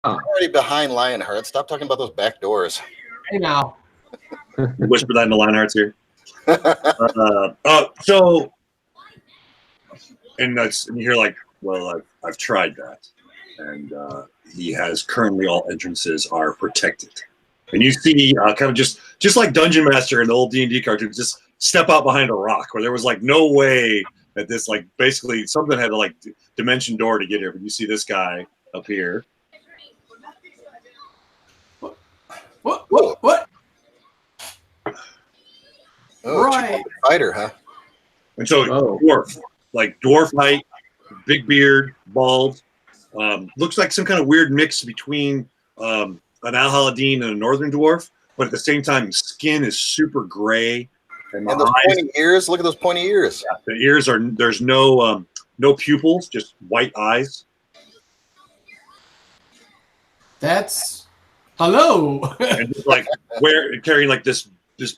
I'm already behind Lionheart. Stop talking about those back doors. Hey now. Whisper that in the Lionheart's ear. And you're like, well, I've tried that, and he has currently all entrances are protected. And you see, kind of just like Dungeon Master in the old D&D cartoons, just step out behind a rock where there was like no way that this like basically something had to like dimension door to get here. But you see this guy up here. What? Oh, Right. Fighter, huh? And so dwarf height, big beard, bald, looks like some kind of weird mix between an Al-Haladin and a northern dwarf, but at the same time, skin is super gray. And those pointy ears, look at those pointy ears. Yeah, the ears are, there's no pupils, just white eyes. That's hello. And just like carrying like this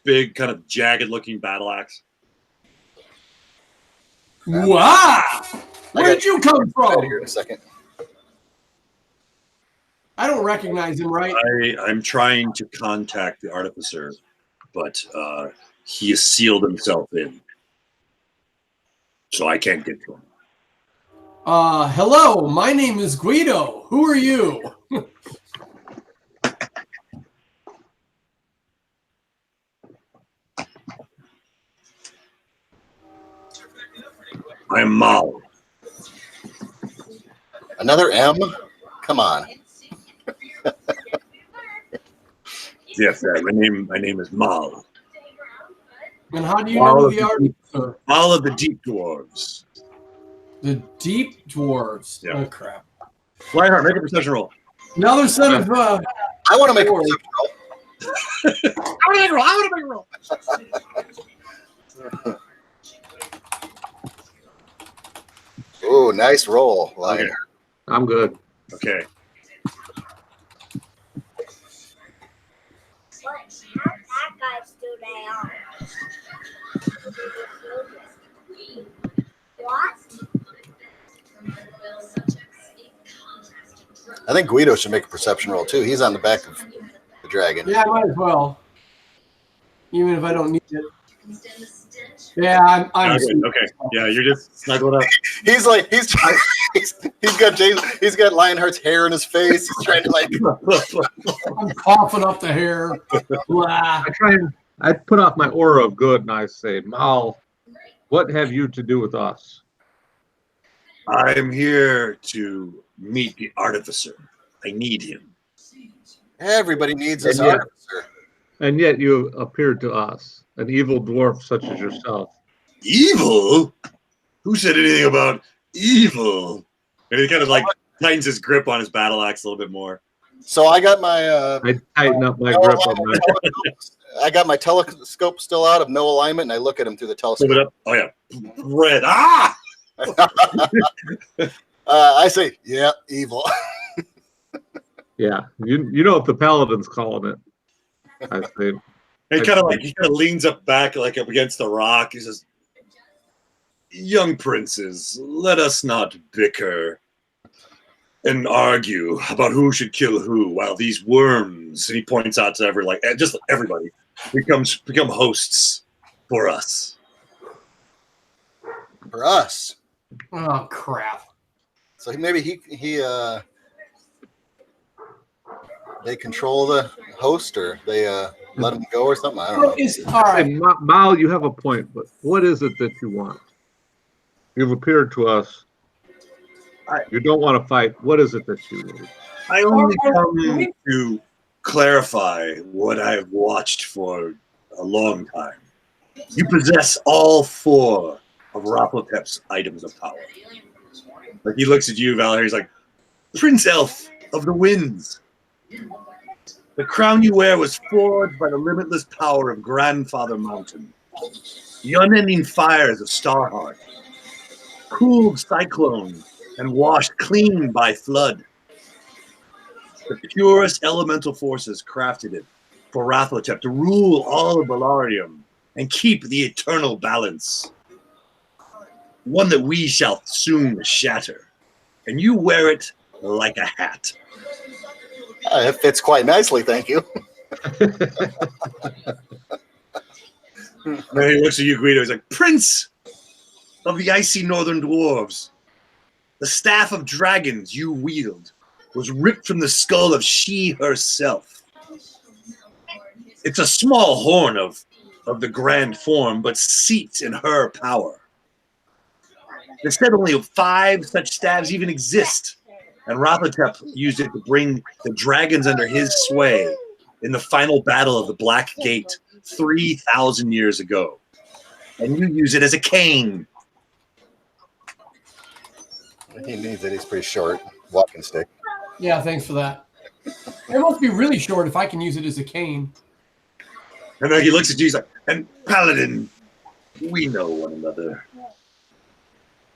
big kind of jagged looking battle axe. Wow! Where did you come from? Here in a second. I don't recognize him, right? I'm trying to contact the artificer, but he has sealed himself in, so I can't get to him. Hello, my name is Guido. Who are you? I'm Mal. Another M? Come on. Yes, my name is Mal. And how do you know the artificer? Mal of the Deep Dwarves. The Deep Dwarves. Yeah. Oh crap! Lionheart, make a perception roll. Another set of. I want to make a perception roll. I want to make a roll. Oh, nice roll, Lionheart. Okay. I'm good. Okay. I think Guido should make a perception roll too. He's on the back of the dragon. Yeah, I might as well. Even if I don't need it. Yeah, I'm okay. Yeah, you're just snuggled up. He's like he's got Lionheart's hair in his face. He's trying to like. I'm coughing up the hair. Blah. I put off my aura of good and I say, Mal, what have you to do with us? I'm here to meet the artificer. I need him. Everybody needs this artificer. And yet you appeared to us, an evil dwarf such as yourself. Evil? Who said anything about evil? And he kind of like tightens his grip on his battle axe a little bit more. So I got my. I tighten up my grip on my. I got my telescope still out of no alignment, and I look at him through the telescope. Flip it up. Oh yeah, red. Ah! I say, yeah, evil. Yeah, you know what the paladin's calling it. I say. He kind of leans up back like up against the rock. He says, "Young princes, let us not bicker and argue about who should kill who, while these worms," and he points out to just everybody, become hosts for us. For us. Oh crap! So maybe they control the host, or they let him go, or something. I don't know. All right, Mal, you have a point, but what is it that you want? You've appeared to us. You don't want to fight. What is it that you need? I only come to clarify what I've watched for a long time. You possess all 4 of Rapotep's items of power. Like he looks at you, Valor. He's like, Prince Elf of the Winds. The crown you wear was forged by the limitless power of Grandfather Mountain. The unending fires of Starheart. Cooled Cyclone and washed clean by flood. The purest elemental forces crafted it for Rathotep to rule all of Balarium and keep the eternal balance. One that we shall soon shatter, and you wear it like a hat. It fits quite nicely, thank you. And then he looks at you, Guido. He's like, Prince of the icy northern dwarves, the staff of dragons you wield was ripped from the skull of she herself. It's a small horn of the grand form, but seats in her power. They said only 5 such staves even exist, and Rathotep used it to bring the dragons under his sway in the final battle of the Black Gate 3,000 years ago. And you use it as a cane. He needs it. He's pretty short. Walking stick. Yeah, thanks for that. It must be really short if I can use it as a cane. And then he looks at you, he's like, and Paladin, we know one another.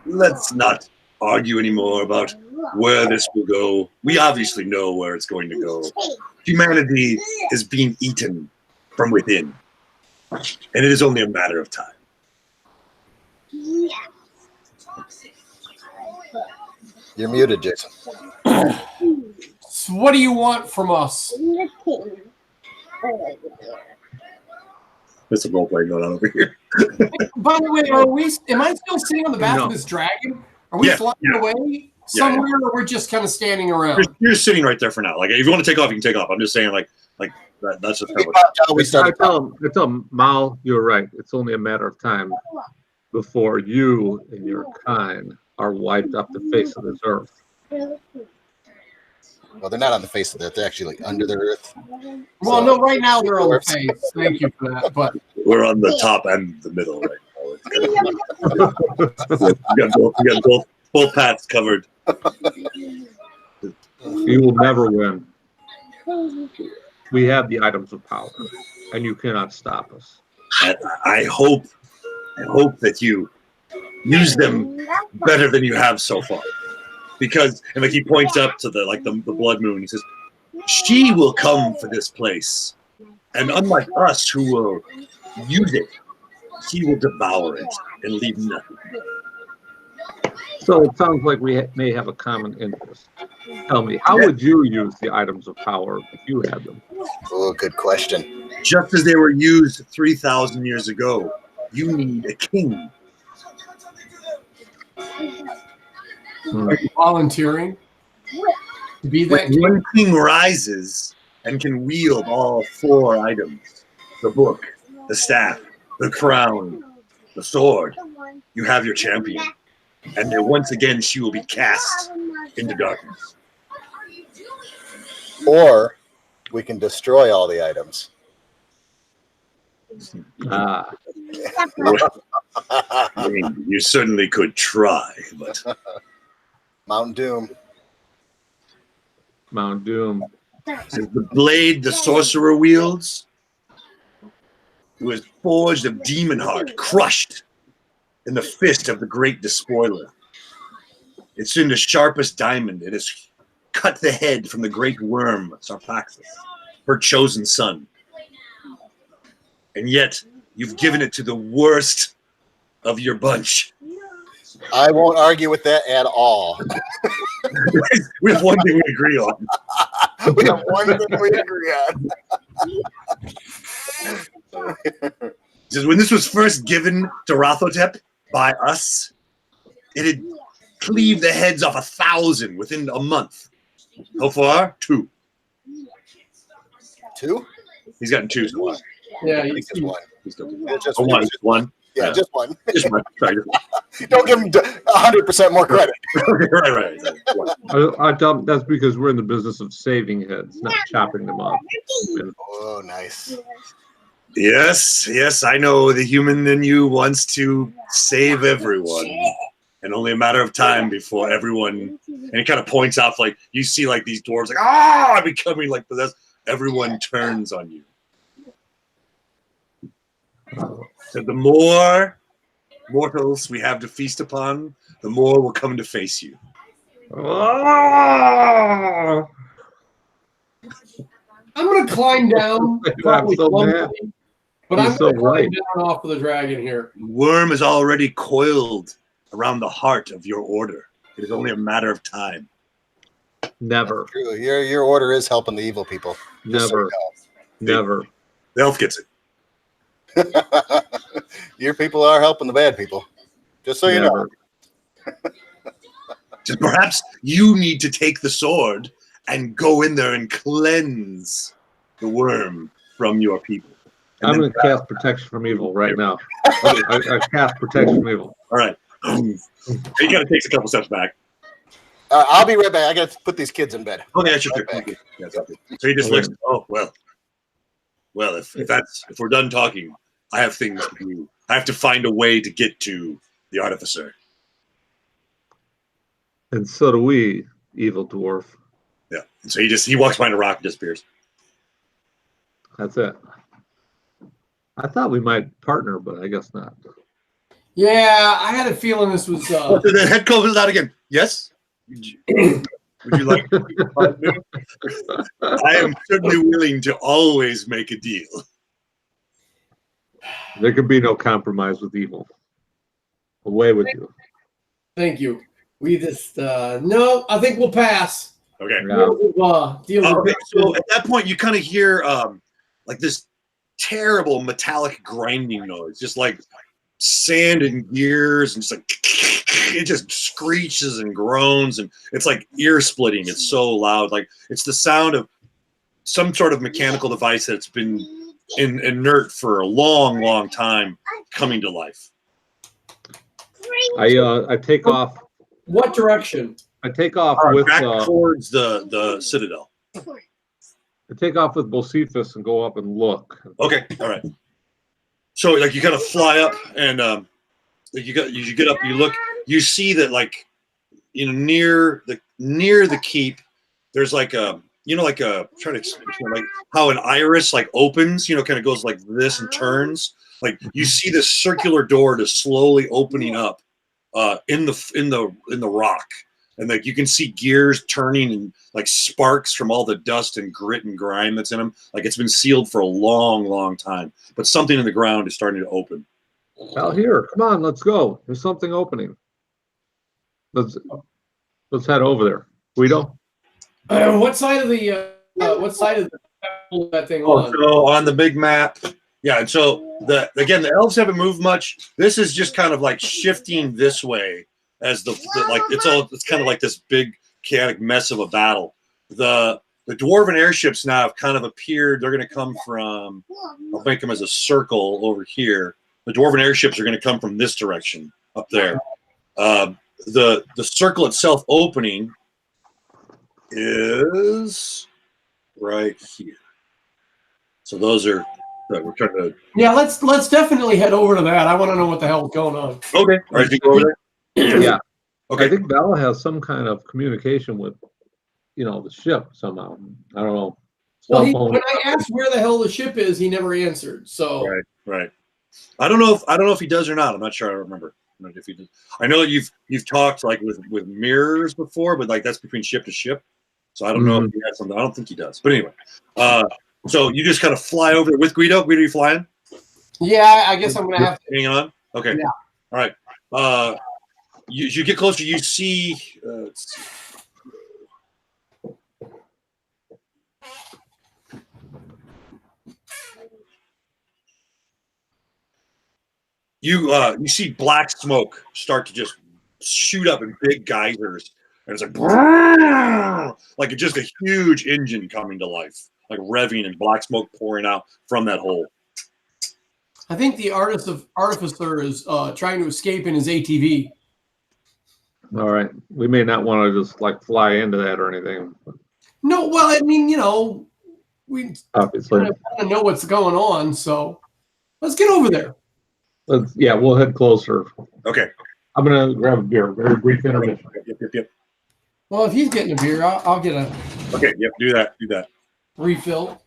Let's not argue anymore about where this will go. We obviously know where it's going to go. Humanity is being eaten from within. And it is only a matter of time. You're muted, Jason. So what do you want from us? There's a role playing going on over here. By the way, am I still sitting on the back of this dragon? Are we flying away somewhere, or we're just kind of standing around? You're sitting right there for now. Like, if you want to take off, you can take off. I'm just saying, that's just We started. I tell him, Mal, you're right. It's only a matter of time before you and your kind are wiped off the face of this earth. Well, they're not on the face of the earth. They're actually like under the earth. Well, no, right now they're on the face. Thank you for that. But we're on the top and the middle right now. We got both paths covered. You will never win. We have the items of power, and you cannot stop us. I hope that you use them better than you have so far. Because, and like he points up to the blood moon, he says, she will come for this place. And unlike us who will use it, she will devour it and leave nothing. So it sounds like we may have a common interest. Tell me, how would you use the items of power if you had them? Oh, good question. Just as they were used 3,000 years ago, you need a king. are you volunteering to be that When one king rises and can wield all 4 items, the book, the staff, the crown, the sword, you have your champion. And then once again, she will be cast into darkness. Or we can destroy all the items. Ah, I mean, you certainly could try, but Mountain Doom. Mount Doom. the blade the sorcerer wields was forged of demon heart, crushed in the fist of the great despoiler. It's in the sharpest diamond. It has cut the head from the great worm, Sarpaxis, her chosen son. And yet, you've given it to the worst of your bunch. I won't argue with that at all. We have one thing we agree on. We have one thing we agree on. He says, when this was first given to Rathotep by us, it had cleaved the heads off 1,000 within a month. How far? 2. 2? He's gotten 2 so far. Yeah, I think just one. He's still Yeah, just one. Just one. Yeah, just one. Just one. Sorry, just one. Don't give him 100% more credit. right. I tell them that's because we're in the business of saving heads, not chopping them off. Oh, nice. Yes, I know the human in you wants to save everyone. And only a matter of time before everyone, and he kind of points out, like, you see, like, these dwarves, like, becoming, like, possessed. Everyone turns on you. So the more mortals we have to feast upon, the more will come to face you. Oh! I'm going to climb down. Probably so clumsily, but He's I'm going to so climb right. down off of the dragon here. The worm is already coiled around the heart of your order. It is only a matter of time. Never. That's true. Your order is helping the evil people. Just Never. Never. The elf gets it. Your people are helping the bad people. Just so you know. Just perhaps you need to take the sword and go in there and cleanse the worm from your people. And I'm going to cast protection from evil right now. I cast protection from evil. All right. He kind of takes a couple steps back. I'll be right back. I got to put these kids in bed. Okay, that's your Right pick. back. Yeah, so he just looks. Oh well. Well, if we're done talking, I have things to do. I have to find a way to get to the artificer. And so do we, evil dwarf. Yeah. And so he walks behind a rock and disappears. That's it. I thought we might partner, but I guess not. Yeah, I had a feeling this was. So the head comes out again. Yes. Would you like to be a partner? I am certainly willing to always make a deal. There can be no compromise with evil. Away with you. Thank you. We just no. I think we'll pass. Okay. Yeah. Okay. So at that point, you kind of hear like this terrible metallic grinding noise, just like sand and gears, and just like it just screeches and groans, and it's like ear splitting. It's so loud, like it's the sound of some sort of mechanical device that's been inert for a long, long time coming to life. I take off. What direction? I take off with back towards the citadel. I take off with Bocephus and go up and look. Okay, all right. So like you kind of fly up and you get up, you look, you see that like near the keep, there's like a like a trying to explain like how an iris like opens, kind of goes like this and turns. Like you see this circular door just slowly opening up in the rock. And like you can see gears turning and like sparks from all the dust and grit and grime that's in them. Like it's been sealed for a long, long time. But something in the ground is starting to open. Well, here, come on, let's go. There's something opening. Let's head over there. Guido? What side of the that thing on? So on the big map, yeah. And so the elves haven't moved much. This is just kind of like shifting this way. As the like it's kind of like this big chaotic mess of a battle. The dwarven airships now have kind of appeared. They're going to come from, I'll make them as a circle over here. The dwarven airships are going to come from this direction up there. The circle itself opening is right here. So those are we're trying to. Yeah, let's definitely head over to that. I want to know what the hell's going on. Okay, all right, you go over there. Yeah. Okay. I think Bella has some kind of communication with, the ship somehow. I don't know. Well, when I asked where the hell the ship is, he never answered. So right. I don't know if he does or not. I'm not sure. I don't remember. I don't know if he does. I know that you've talked like with mirrors before, but like that's between ship to ship. So I don't know if he has something. I don't think he does. But anyway, so you just kind of fly over there with Guido. Guido, you flying? Yeah, I guess I'm gonna have to. Hang on. Okay. Yeah. All right. You get closer, you see. Let's see. You see black smoke start to just shoot up in big geysers, and it's like it's just a huge engine coming to life, like revving and black smoke pouring out from that hole. I think the artificer is trying to escape in his ATV. All right. We may not want to just like fly into that or anything. No, well, I mean, we Obviously. kind of know what's going on, so let's get over there. We'll head closer. Okay. I'm gonna grab a beer. Very brief intermission. Yep. Well, if he's getting a beer, I'll get a Okay. Yep. Do that. refill.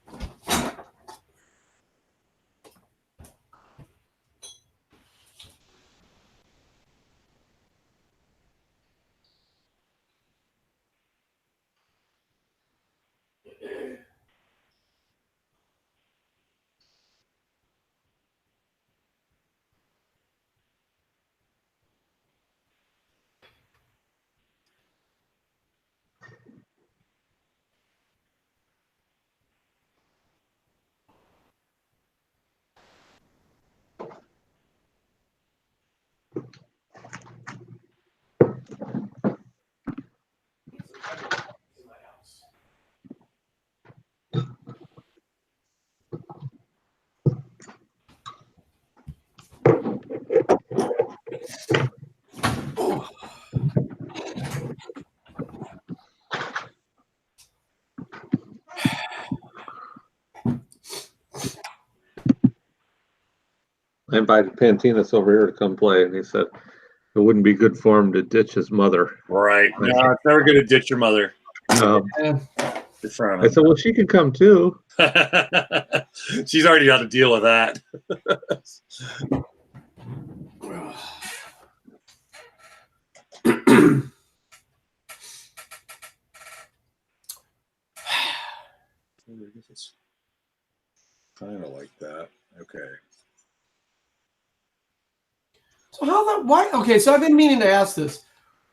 I invited Pantinus over here to come play, and he said it wouldn't be good for him to ditch his mother. Right. No, it's never going to ditch your mother. I said, well, she can come too. She's already got to deal with that. Kind of like that. Okay. So why? Okay, so I've been meaning to ask this.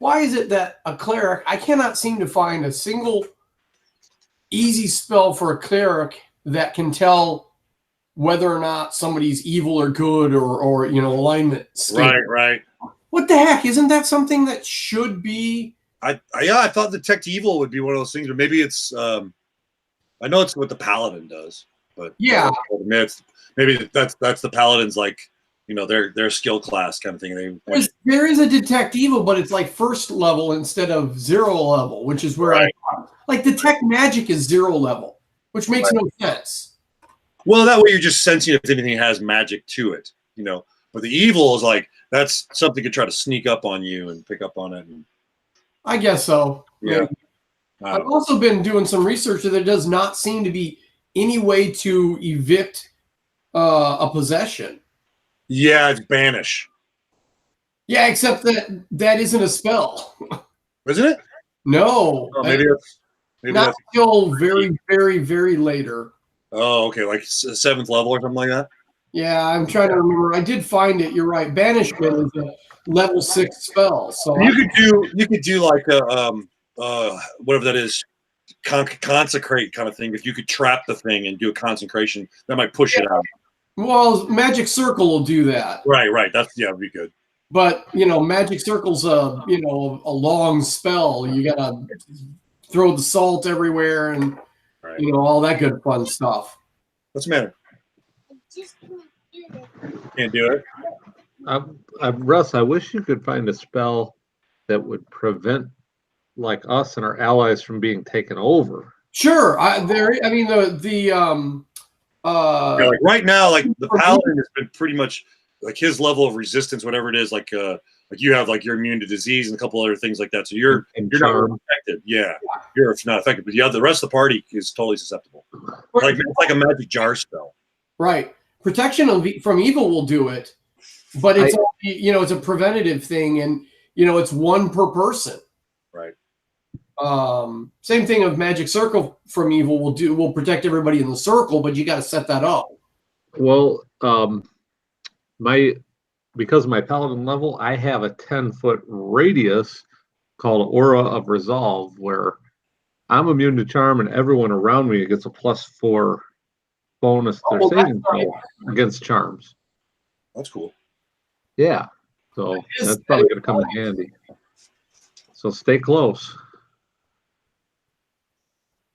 Why is it that a cleric, I cannot seem to find a single easy spell for a cleric that can tell whether or not somebody's evil or good or alignment state. Right. What the heck? Isn't that something that should be? I thought detect evil would be one of those things, but maybe it's I know it's what the paladin does, but yeah, maybe that's the paladin's like their skill class kind of thing. There is a detect evil, but it's like first level instead of 0 level, which is where I like detect magic is 0 level, which makes no sense. Well, that way you're just sensing if anything has magic to it, But the evil is like that's something could try to sneak up on you and pick up on it. I guess so. Yeah. I've also been doing some research that there does not seem to be any way to evict a possession. Yeah, it's banish. Yeah, except that isn't a spell. Isn't it? No. Oh, maybe not until very, very, very later. Oh, okay, like 7th level or something like that. Yeah, I'm trying to remember. I did find it. You're right. Banishment is a level 6 spell. So you could do like a whatever that is, consecrate kind of thing. If you could trap the thing and do a consecration, that might push it out. Well, Magic Circle will do that. Right. That'd be good. But Magic Circle's a long spell. You gotta throw the salt everywhere and all that good fun stuff. What's the matter? Can't do it. Russ, I wish you could find a spell that would prevent like us and our allies from being taken over. Sure. Like right now, like the paladin has been pretty much like his level of resistance, whatever it is, like you have like you're immune to disease and a couple other things like that. So you're not affected. Yeah, you're not affected, but the rest of the party is totally susceptible. Like it's like a magic jar spell. Right. Protection from evil will do it, but it's it's a preventative thing, and it's 1 per person. Right. Same thing of Magic Circle from evil will protect everybody in the circle, but you got to set that up. Well, because of my paladin level, I have a 10-foot radius called Aura of Resolve, where I'm immune to charm, and everyone around me gets a +4 bonus to their saving throw against charms. That's cool. Yeah, so that's probably going to come in handy. So stay close.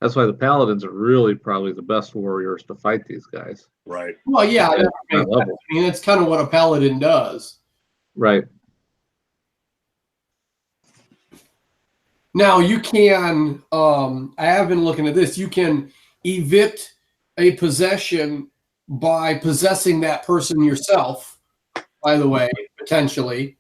That's why the paladins are really probably the best warriors to fight these guys. Right. Well, yeah, that's kind of what a paladin does. Right. Now you can. I have been looking at this. You can evict a possession by possessing that person yourself. By the way, potentially.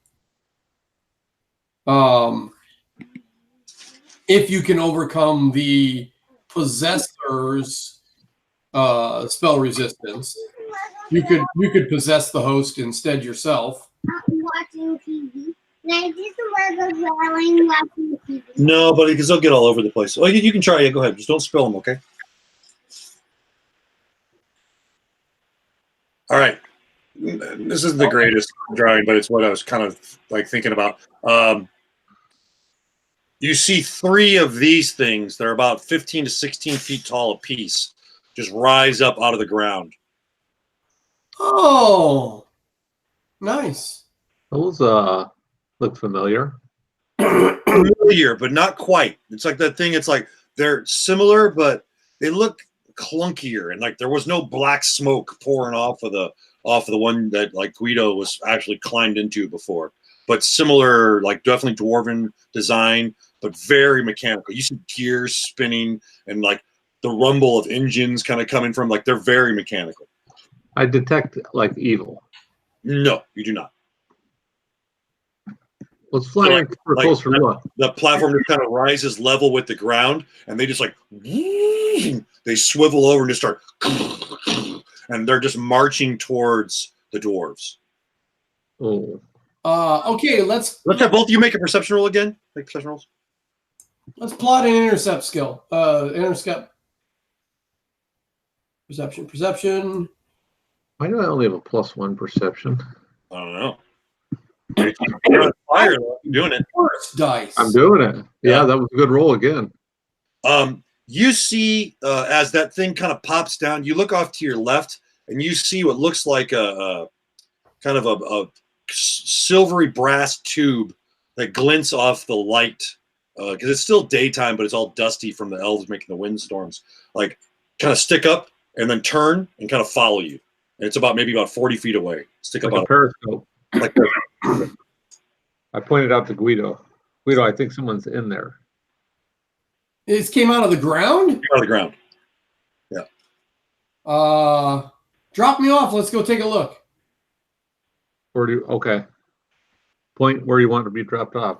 If you can overcome the possessor's spell resistance, you could possess the host instead yourself. Watching TV. Watching TV. No, buddy, because they'll get all over the place. Oh, you can try. Yeah, go ahead. Just don't spill them, okay? All right. This isn't the greatest drawing, but it's what I was kind of like thinking about. You see 3 of these things. They're about 15 to 16 feet tall apiece. Just rise up out of the ground. Oh, nice. Those look familiar. Familiar, but not quite. It's like that thing. It's like they're similar, but they look clunkier, and like there was no black smoke pouring off of the one that like Guido was actually climbed into before. But similar, like definitely dwarven design, but very mechanical. You see gears spinning and like the rumble of engines kind of coming from, like they're very mechanical. I detect like evil. No, you do not. Let's fly in for a Like, closer look. The platform just kind of rises level with the ground, and they just like they swivel over and just start, and they're just marching towards the dwarves. Oh, Okay, let's Have both of you make a perception roll again. Make perception rolls. plot an intercept skill. Intercept. Perception. why do I only have a +1 perception? I don't know. You're on fire, though. You're doing it. First dice. I'm doing it. Yeah, Yeah. that was a good roll again. You see, as that thing kind of pops down, you look off to your left, and you see what looks like a kind of a silvery brass tube that glints off the light, because it's still daytime, but it's all dusty from the elves making the windstorms. Like, kind of stick up and then turn and kind of follow you. And it's maybe about 40 feet away. Stick Like up a on periscope. like I pointed out to Guido. Guido, I think someone's in there. This came out of the ground? out of the ground. Drop me off. Let's go take a look. Okay. Point where you want to be dropped off.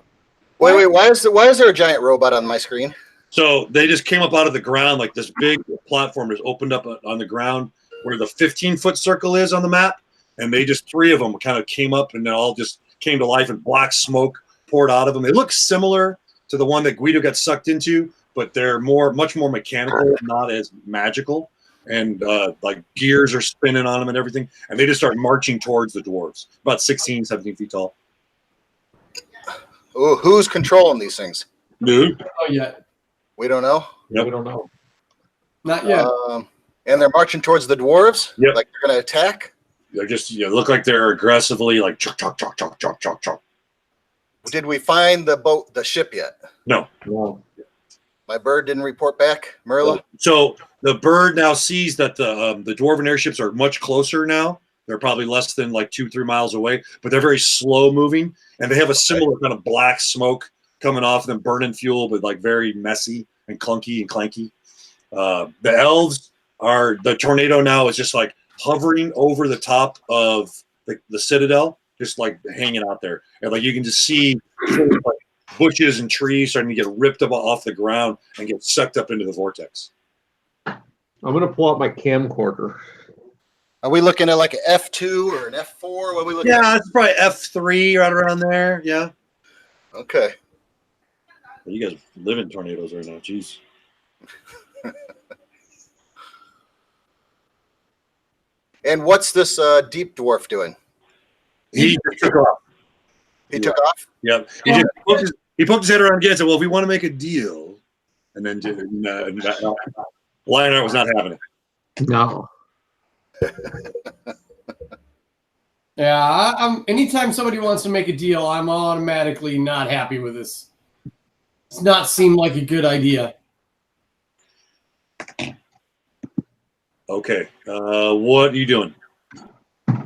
Wait. Why is there a giant robot on my screen? So they just came up out of the ground, like this big platform just opened up on the ground where the 15-foot circle is on the map. And they just, 3 of them kind of came up and they all just came to life and black smoke poured out of them. They look similar to the one that Guido got sucked into, but they're much more mechanical, not as magical. And like gears are spinning on them and everything. And they just start marching towards the dwarves, about 16, 17 feet tall. Ooh, who's controlling these things? Dude. Oh, yet. We don't know. Yep. We don't know. Not yet. And they're marching towards the dwarves. Yep. Like they're going to attack. They're just look like they're aggressively like chok chok chok chok chok chok chok. Did we find the ship yet? No. My bird didn't report back, Merla. So the bird now sees that the dwarven airships are much closer now. They're probably less than like 2-3 miles away, but they're very slow moving, and they have a similar kind of black smoke coming off of them, burning fuel, but like very messy and clunky and clanky. The elves the tornado now is just like hovering over the top of the citadel, just like hanging out there, and like you can just see like bushes and trees starting to get ripped up off the ground and get sucked up into the vortex. I'm going to pull out my camcorder. Are we looking at like an F2 or an F4? What are we looking at? Yeah, it's probably F3 right around there. Yeah. Okay. You guys live in tornadoes right now. Jeez. And what's this deep dwarf doing? He took off. He took off? Yep. He poked his head around again and said, well, if we want to make a deal. And then Lionheart was not having it. No. Yeah, I'm. Anytime somebody wants to make a deal, I'm automatically not happy with this. It's not seem like a good idea. Okay. What are you doing?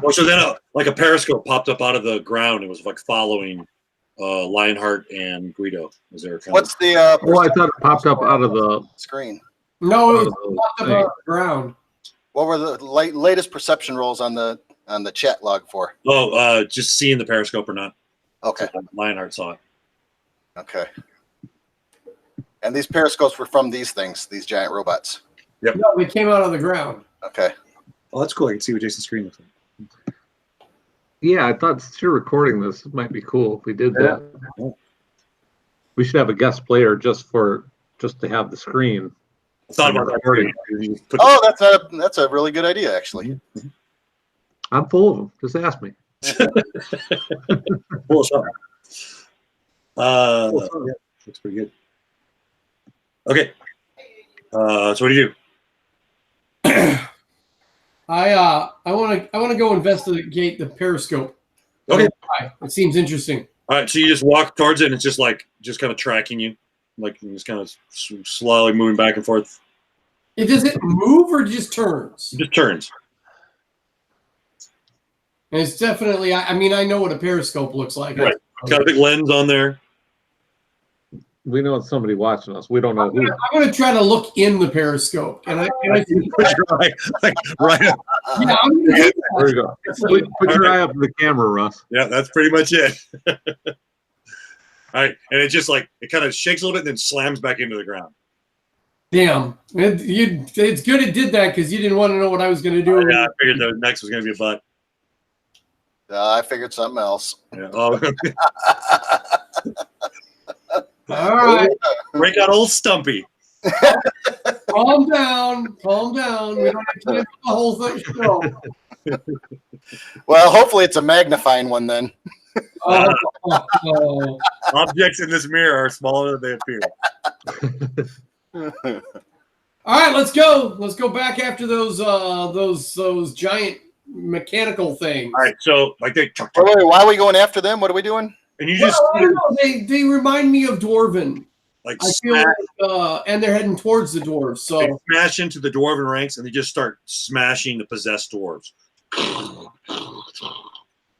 Oh, so then like a periscope popped up out of the ground and was like following Lionheart and Guido. Is there What's the Oh, I thought it popped up out of the screen? No, it was popped up out of the ground. What were the latest perception rolls on the chat log for? Oh, just seeing the periscope or not. Okay. So Lionheart saw it. Okay. And these periscopes were from these things, these giant robots. Yep. No, they came out of the ground. Okay. Oh, that's cool. I can see what Jason's screen looks like. Yeah, I thought since you're recording this, it might be cool if we did that. Yeah. We should have a guest player just to have the screen. I thought about that. Oh, that's a really good idea, actually. I'm full of them. Just ask me. Cool stuff. Yeah, looks pretty good. Okay. So what do you do? I want to go investigate the periscope. Okay. It seems interesting. All right. So you just walk towards it, and it's just kind of tracking you, like just kind of slowly moving back and forth. Does it move or just turns? It just turns. And it's definitely. I mean, I know what a periscope looks like. Right. It's got a big lens on there. We know it's somebody watching us. We don't know who. I'm gonna try to look in the periscope, and I Put your eye, like, right up. yeah, I'm gonna do that. There you go. Put your eye up to the camera, Russ. Yeah, that's pretty much it. All right, and it just like it kind of shakes a little bit and then slams back into the ground. Damn, it's good it did that because you didn't want to know what I was gonna do. Yeah, I figured the next was going to be a butt. I figured something else. Yeah. Oh, All right, break out old Stumpy. calm down, calm down. We don't have time for the whole thing. No. Well, hopefully it's a magnifying one then. Oh. Objects in this mirror are smaller than they appear. All right, let's go. Let's go back after those giant mechanical things. All right, so like they Wait, why are we going after them? What are we doing? and you just Well, I don't know. They remind me of Dwarven. like I feel like, and they're heading towards the dwarves. they So smash into the dwarven ranks and they just start smashing the possessed dwarves.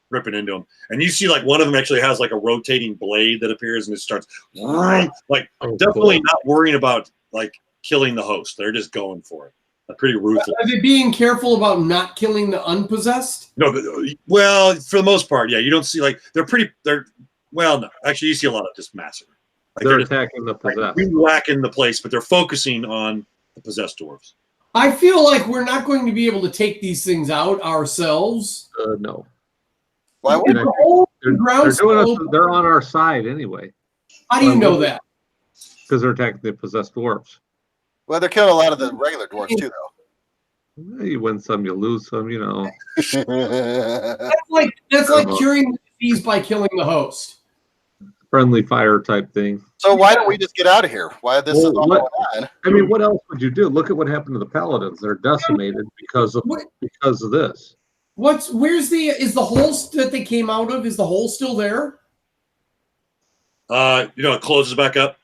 Ripping into them. And you see like one of them actually has like a rotating blade that appears and it starts like definitely not worrying about like killing the host. They're just going for it. They're pretty ruthless. are they being careful about not killing the unpossessed? No, but, well, for the most part, yeah. You don't see like they're well, no. Actually, you see a lot of just massacre. Like, They're just, attacking the possessed. like, whacking the place, but they're focusing on the possessed dwarves. I feel like we're not going to be able to take these things out ourselves. No. Why If would the whole They're ground's doing us, open- they're on our side anyway How do you know that? because they're attacking the possessed dwarves. Well, they're killing a lot of the regular dwarves too, You win some, you lose some, you know. though. That's like curing the disease by killing the host. Friendly fire type thing. So why don't we just get out of here? Why this is Well, all what- going on? I mean, what else would you do? Look at what happened to the paladins. They're decimated because of this. Is the hole that they came out of, is the hole still there? It closes back up.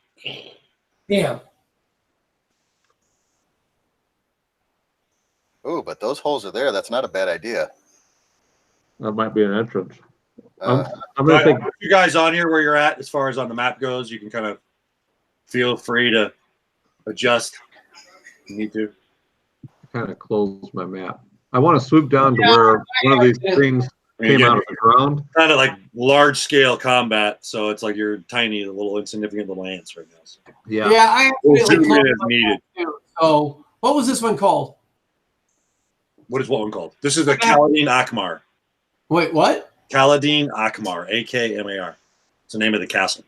Damn. Oh, but those holes are there. That's not a bad idea. That might be an entrance. Uh, I'm gonna think. You guys on here where you're at, as far as on the map goes, you can kind of feel free to adjust if you need to. Kind of close my map. I want to swoop down to where one of these things came out of the ground. Kind of like large scale combat, so it's like you're tiny, little insignificant little ants right now. So. Yeah. Yeah, I We'll accidentally zoom in closed as my needed. map too. So, what was this one called? What is what one called? This is the Kaladin Akmar. Wait, what? Kaladin Akmar, AKMAR. It's the name of the castle.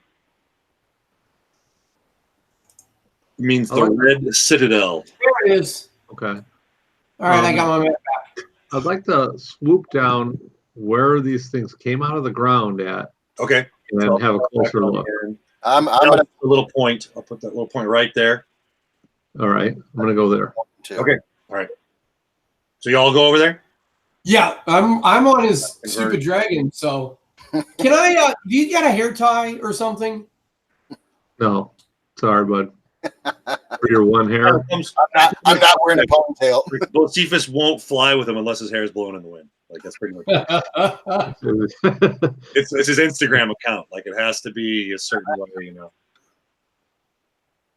It means the Red Citadel. There it is. Okay. All right, I got my map back. I'd like to swoop down where these things came out of the ground at Okay. and have a closer look. I'm gonna a little point. I'll put that little point right there. All right. I'm going to go there. too. Okay. All right. So you all go over there? Yeah, I'm on his stupid dragon. So, can I? Do you got a hair tie or something? No. Sorry, bud. For your one hair. I'm not wearing a ponytail. Josephus won't fly with him unless his hair is blowing in the wind. Like that's pretty much it. It's his Instagram account. Like it has to be a certain way, you know.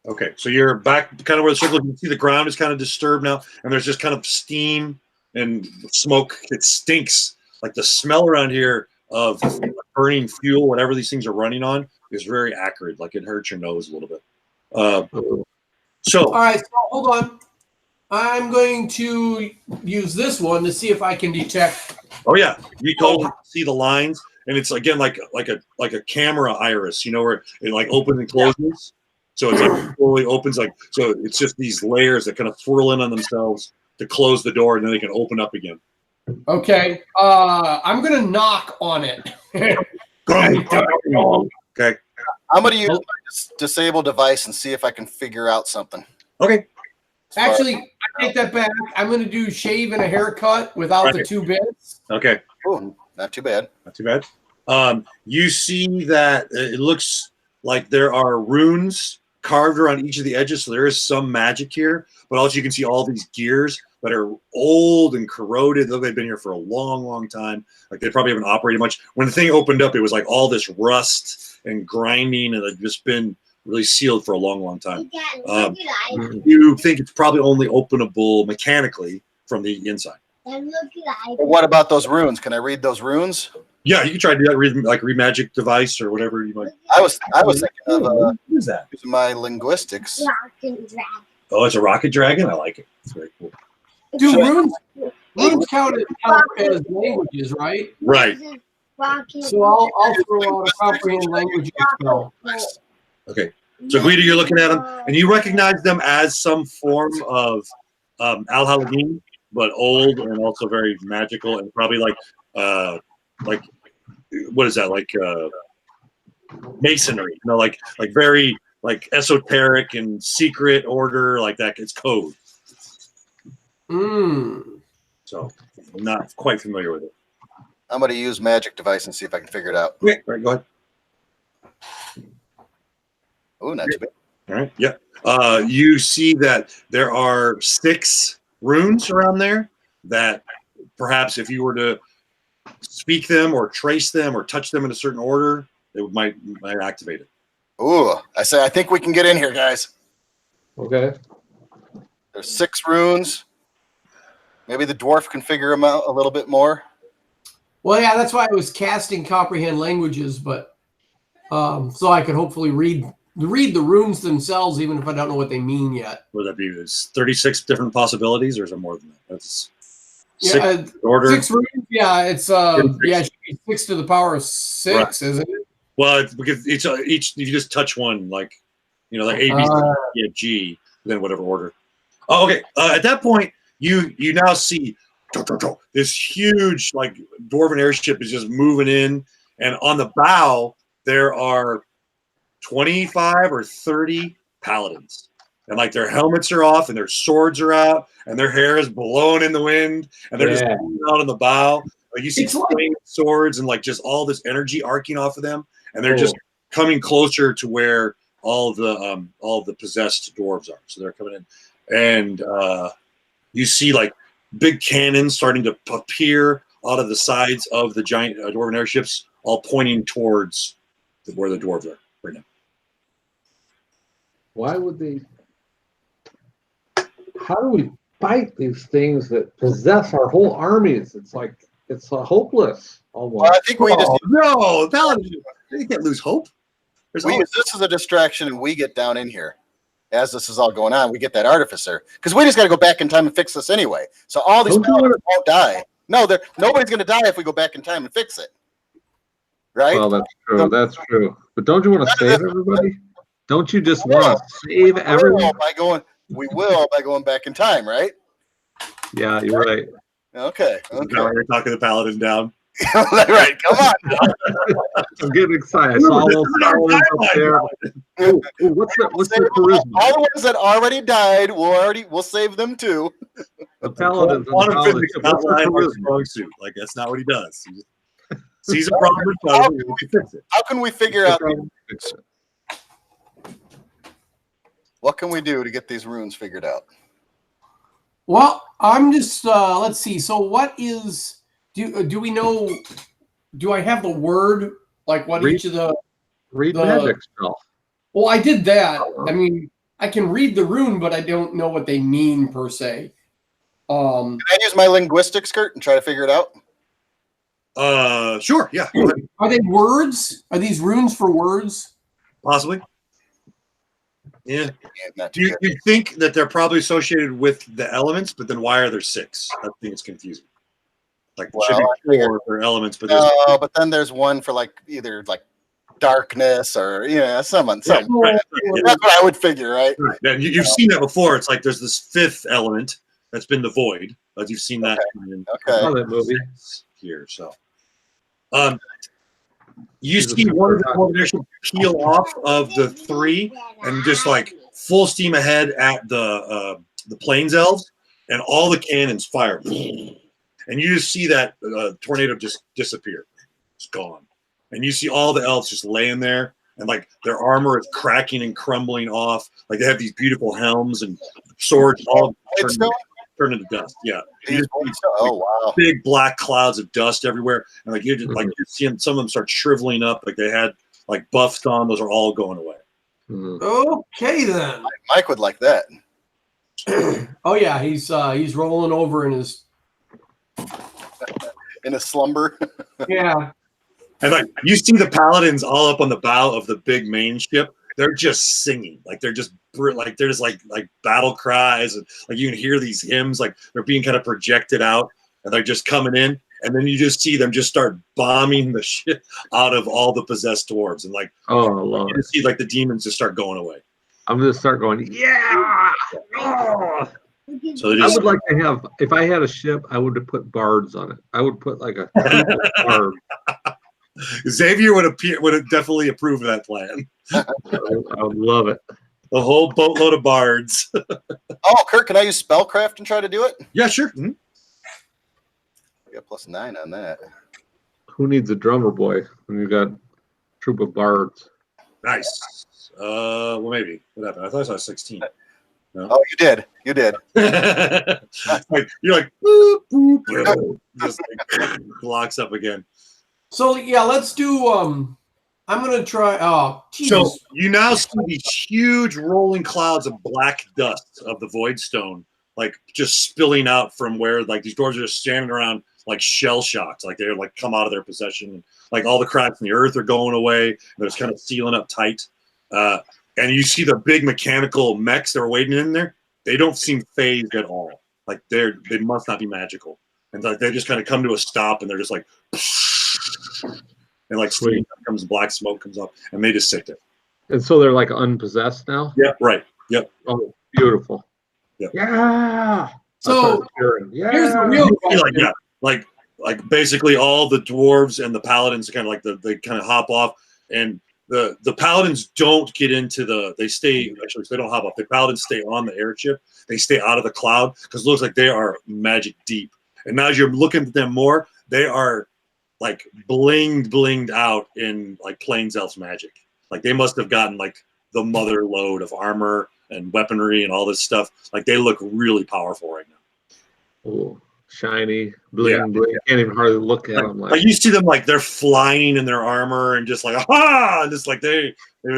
Okay, so you're back kind of where the circle. You can see the ground is kind of disturbed now, and there's just kind of steam and smoke. It stinks. Like the smell around here of burning fuel, whatever these things are running on, is very acrid. Like it hurts your nose a little bit. So All right, so hold on. I'm going to use this one to see if I can detect. oh yeah, you totally see the lines, and it's again like a camera iris, you know, where it like opens and closes. So it's like slowly opens, like so. It's just these layers that kind of swirl in on themselves to close the door, and then they can open up again. Okay, I'm gonna knock on it. Okay. I'm gonna use my disable device and see if I can figure out something. Okay. Actually, I take that back. I'm going to do shave and a haircut without the 2 bits. Okay. Oh, not too bad. Not too bad. You see that it looks like there are runes carved around each of the edges, so there is some magic here. But also, you can see all these gears that are old and corroded. They've been here for a long, long time. Like they probably haven't operated much. When the thing opened up, it was like all this rust and grinding, and it had just been really sealed for a long, long time. Dad, look at I. You think it's probably only openable mechanically from the inside. Dad, look at I. But what about those runes? Can I read those runes? Yeah, you can try to do that. Read magic device or whatever you might. I was thinking of What is that? using my linguistics. Rock and drag. Oh, it's a rocket dragon. I like it. It's very cool. Do Should I- runes count as languages, right? Right. So I'll throw out a comprehend language spell. Okay. So Guido, you're looking at them, and you recognize them as some form of Al Halagin, but old and also very magical, and probably like what is that? Like masonry, like very like esoteric and secret order, like that. It's code. So I'm not quite familiar with it. I'm going to use magic device and see if I can figure it out. Okay, right, go ahead. Oh, not too bad. All right, yeah. You see that there are 6 runes around there that perhaps if you were to speak them or trace them or touch them in a certain order, it might activate it. Ooh, I think we can get in here, guys. Okay. There's 6 runes. Maybe the dwarf can figure them out a little bit more. Well, yeah, that's why I was casting comprehend languages, but so I could hopefully read the runes themselves, even if I don't know what they mean yet. Would that be? There's 36 different possibilities, or is it more than that? That's Yeah, 6 order. 6 runes. Yeah, it's it should be 6 to the power of 6, Right. isn't it? Well, it's because each if you just touch one, like like A, B, C, F, G, then whatever order. Oh, okay. At that point, you now see this huge like dwarven airship is just moving in, and on the bow there are 25 or 30 paladins, and like their helmets are off and their swords are out and their hair is blowing in the wind, and they're just hanging out on the bow. Like you see flaming swords and like just all this energy arcing off of them, and they're just coming closer to where all the possessed dwarves are. So they're coming in, and you see like big cannons starting to appear out of the sides of the giant dwarven airships, all pointing towards where the dwarves are right now. Why would they? How do we fight these things that possess our whole armies? It's like it's hopeless almost. Well, I think we just No, paladins, you can't lose hope. There's we always- use this as a distraction, and we get down in here. As this is all going on, we get that artificer because we just got to go back in time and fix this anyway. So all these paladins won't die. No, nobody's going to die if we go back in time and fix it. Right? Well, that's true. That's true. But don't you want to save everybody? Don't you just want to save everyone? We will by going back in time, right? Yeah, you're right. Okay. Now you're talking the paladin down. Right. Come on. I'm getting excited. I saw all those paladins up there. Ooh, what's the charisma? All the ones that already died, we'll save them too. The paladins. Want and him the physics paladins. What's the outline his charisma? strong suit. Like that's not what he does. He just sees a problem and tries to fix it. How can we figure out what can we do to get these runes figured out? Well, I'm just let's see. So what is do we know? Do I have the word like what each of the? Read magic spell. Well, I did that. I mean, I can read the rune, but I don't know what they mean per se. Can I use my linguistics, Kurt, and try to figure it out? Sure, yeah, Are they words? Are these runes for words? possibly. Yeah. Yeah, not too You think that they're probably associated with the elements, but then why are there 6? I think it's confusing. Like there should be 4 for elements, but there's No, but then there's one for like either like darkness or someone. right, right, yeah. That's what I would figure, right? Right. And you've seen that before. It's like there's this 5th element that's been the void. But you've seen that in Okay. Oh, that movie. here. So, you see one of the coordination peel off of the 3 and just like full steam ahead at the plains elves, and all the cannons fire, and you just see that tornado just disappear. It's gone, and you see all the elves just laying there, and like their armor is cracking and crumbling off. Like they have these beautiful helms and swords all turn into dust. Yeah. Oh wow! Big black clouds of dust everywhere, and like you're seeing some of them start shriveling up, like they had like buffs on. Those are all going away. Okay then. Mike would like that. Oh yeah, he's rolling over in his slumber. yeah. And like you see the paladins all up on the bow of the big main ship. They're just singing, like they're just like battle cries, and like you can hear these hymns, like they're being kind of projected out, and they're just coming in, and then you just see them just start bombing the shit out of all the possessed dwarves, and like I love you it. see like the demons just start going away. I'm gonna start going. Yeah. Oh. So they I just would like to have. If I had a ship, I would have put bards on it. I would put like a troop of bards. Xavier would definitely approve of that plan. I would love it. A whole boatload of bards. Oh, Kurt, can I use spellcraft and try to do it? Yeah, sure. Mm-hmm. I got +9 on that. Who needs a drummer boy when you got a troop of bards? Nice. Well, maybe. What happened? I thought I saw 16. No? Oh, you did. You did. Like you're like boop, boop, boop, just like locks up again. So yeah, let's do. I'm gonna try. Oh, Jesus. So you now see these huge rolling clouds of black dust of the void stone, like just spilling out from where like these dwarves are just standing around like shell shocked, like they're like come out of their possession. Like all the cracks in the earth are going away. They're just kind of sealing up tight. And you see the big mechanical mechs that are waiting in there. They don't seem phased at all. Like they must not be magical. And like they just kind of come to a stop, and they're just like, and like steam comes, black smoke comes up, and they just sit there. And so they're like unpossessed now. Yep, right. Yep. Oh, beautiful. Yep. Yeah. So yeah. here's the real question. Like yeah, like basically all the dwarves and the paladins kind of like they kind of hop off, and the paladins don't get into they don't hop off. The paladins stay on the airship. They stay out of the cloud because it looks like they are magic deep. And now as you're looking at them more, they are like blinged out in like Plains Elves magic. Like they must have gotten like the mother load of armor and weaponry and all this stuff. Like they look really powerful right now. Oh, shiny, bling, bling. Can't even hardly look at them. Like you see them like they're flying in their armor and just like aha, and just like they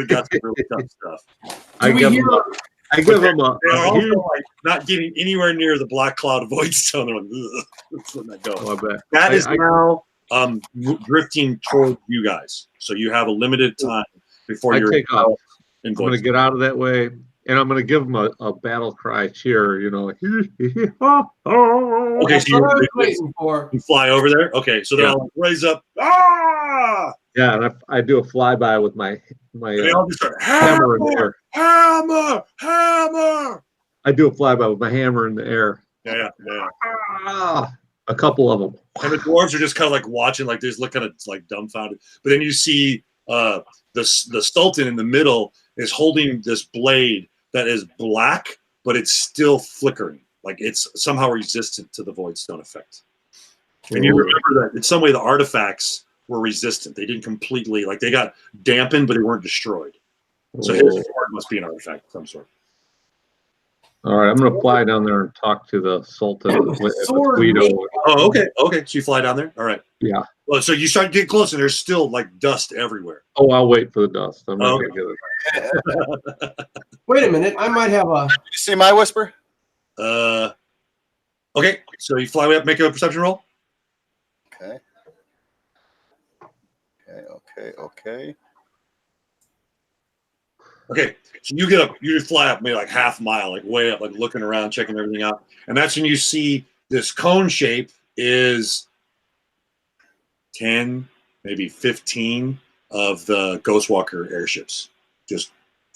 got some really tough stuff. I give them a. They're also like not getting anywhere near the black cloud of voidstone. They're like, let's let that go. Oh, I bet. That is now drifting toward you guys. So you have a limited time before you take off. I'm going to voidstone. get out of that way, and I'm going to give them a battle cry cheer. You know, like, Okay, That's so what I was waiting for. you fly over there. Okay, so they're all like, raise up. Ah! yeah, and I do a flyby with my They all just start hammer in the air. hammer. I do a flyby with my hammer in the air. Yeah. Ah, a couple of them. And the dwarves are just kind of like watching, like they just look kind of like dumbfounded. But then you see the Sultan in the middle is holding this blade that is black, but it's still flickering. Like it's somehow resistant to the Voidstone effect. And you remember that in some way the artifacts were resistant. They didn't completely, like they got dampened, but they weren't destroyed. So his sword must be an artifact of some sort. All right, I'm going to fly down there and talk to the Sultan with Sword Guido. Oh, okay. So you fly down there? All right. Yeah. Well, so you start to get close, and there's still like dust everywhere. Oh, I'll wait for the dust. I'm not going to get it. Wait a minute. I might have a. Did you see my whisper? Okay. So you fly way up, make a perception roll. Okay. Okay, so you get up, you just fly up maybe like half mile, like way up, like looking around, checking everything out. And that's when you see this cone shape is 10, maybe 15 of the Ghostwalker airships.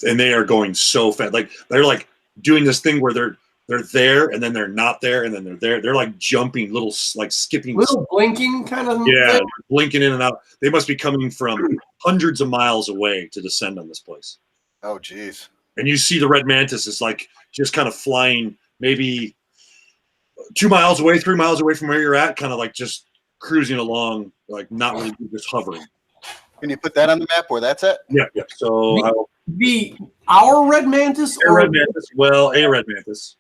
And they are going so fast. Like they're like doing this thing where they're there and then they're not there and then they're there. They're like jumping, little like skipping. Little blinking kind of. Yeah, thing. blinking in and out. They must be coming from hundreds of miles away to descend on this place. Oh, geez. And you see the red mantis is like just kind of flying maybe 2 miles away, 3 miles away from where you're at, kind of like just cruising along, like not really just hovering. Can you put that on the map where that's at? Yeah. So Our red mantis? a red mantis. Well, a red mantis.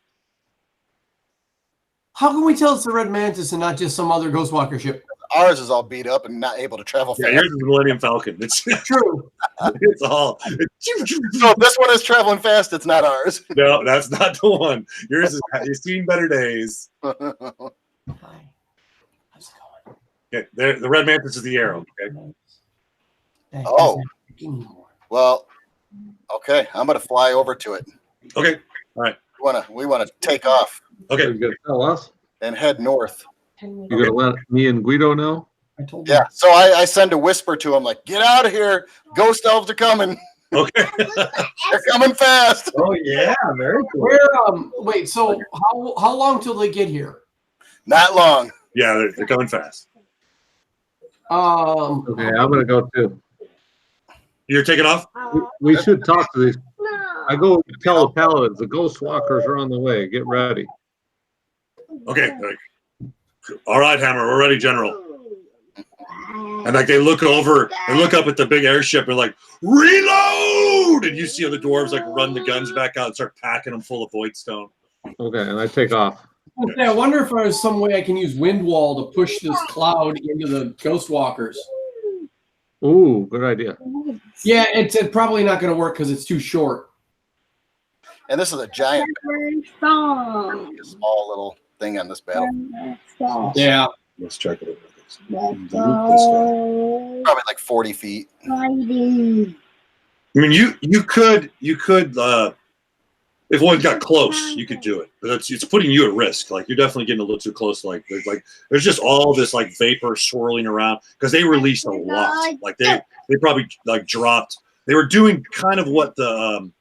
How can we tell it's the red mantis and not just some other Ghostwalker ship? Ours is all beat up and not able to travel Yeah, fast. yours is the Millennium Falcon. It's True. it's all. So if this one is traveling fast, it's not ours. No, that's not the one. Yours is. You've seen better days. Hi. How's it going? Okay, there. The red mantis is the arrow. Okay. Oh. Well, okay. I'm gonna fly over to it. Okay. All right. We wanna take off Okay. You're gonna tell us? and head north. You're gonna let me and Guido know? I told Yeah. So I send a whisper to him like, "Get out of here! Ghost elves are coming. Okay. They're coming fast." Oh yeah, very cool. Where? Wait. So how long till they get here? Not long. Yeah, they're coming fast. Okay, I'm gonna go too. You're taking off. We should talk to these. No. I go tell the paladins the ghost walkers are on the way. Get ready. Okay. All right, Hammer. We're ready, General. And like they look over, they look up at the big airship and like reload. And you see the dwarves like run the guns back out and start packing them full of void stone. Okay, and I take off. I wonder if there's some way I can use wind wall to push this cloud into the ghost walkers. Ooh, good idea. Yeah, it's probably not going to work because it's too short. And this is a giant, Strong. small little thing on this battle. Yeah. Let's check it out. Probably like 40 feet. I mean, you could if one got close, you could do it, but it's putting you at risk. Like you're definitely getting a little too close. Like there's just all this like vapor swirling around because they released a lot. Like they probably like dropped. They were doing kind of what the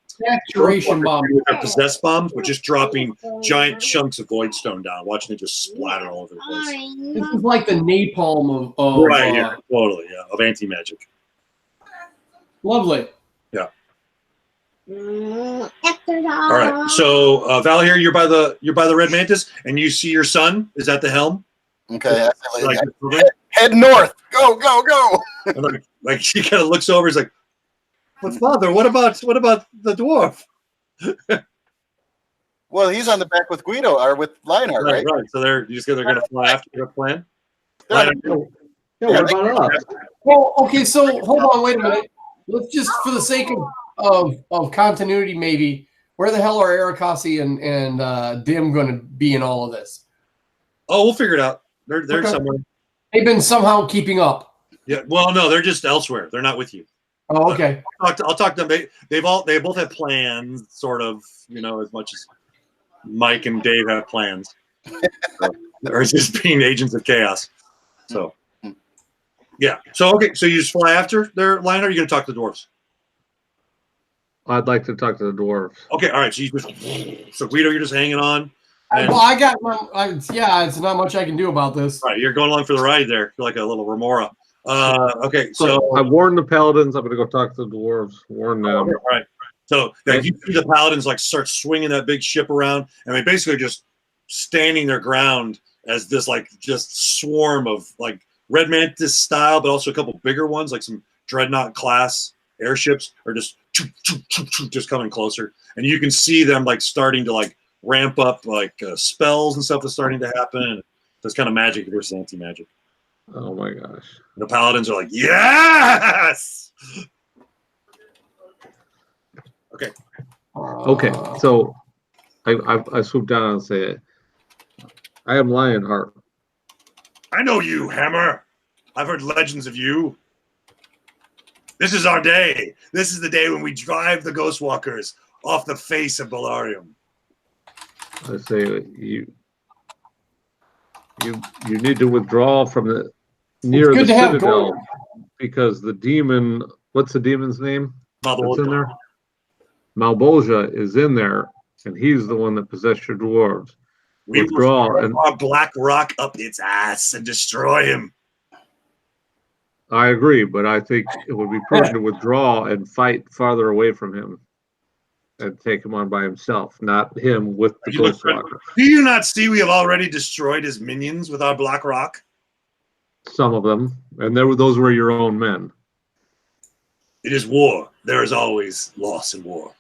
Saturation bomb. possessed bombs, but just dropping giant chunks of void stone down, watching it just splatter all over the place. This is like the napalm of Right, yeah, totally, yeah, of anti-magic. Lovely. Yeah. All All right, so Val here, you're by the red mantis, and you see your son is at the helm. Okay. Like, Head north. Go, go, go. and like he kind of looks over. He's like, "But father, what about the dwarf?" Well, he's on the back with Guido or with Lionheart, right? Right. So they're going to fly after your plan. They're- Yeah, what about us? Well, okay, so hold on, wait a minute. Let's just, for the sake of continuity, maybe, where the hell are Arakasi and Dim going to be in all of this? Oh, we'll figure it out. They're Okay. somewhere. They've been somehow keeping up. Yeah. Well, no, they're just elsewhere. They're not with you. Oh, okay. I'll talk to them. They both have plans, sort of, as much as Mike and Dave have plans. Or just being agents of chaos. So, yeah. So, okay. So you just fly after their line, or are you going to talk to the dwarves? I'd like to talk to the dwarves. Okay. All right. So so Guido, you're just hanging on. And, Well, I got it's not much I can do about this. all right. You're going along for the ride there. You're like a little remora. Okay. So, I warned the paladins. I'm going to go talk to the dwarves. Warn them. all right. So you see the paladins like start swinging that big ship around, and they basically just standing their ground as this like just swarm of like red mantis style, but also a couple bigger ones like some dreadnought class airships are just coming closer, and you can see them like starting to like ramp up like spells and stuff is starting to happen. That's kind of magic versus anti-magic. Oh my gosh. The paladins are like, yes. Okay. Okay, so I swoop down and say, I am Lionheart. I know you, Hammer. I've heard legends of you. This is our day. This is the day when we drive the Ghost Walkers off the face of Balarium. I say you need to withdraw from the near It's the good to have citadel gold. because the demon. What's the demon's name? That's in Malbolgia. there. Malbolgia is in there, and he's the one that possessed your dwarves. We will Withdraw throw and our black rock up its ass and destroy him. I agree, but I think it would be prudent to withdraw and fight farther away from him and take him on by himself, not him with the You look Ghost Walker. Do you not see we have already destroyed his minions with our black rock? Some of them, and those were your own men. It is war. There is always loss in war.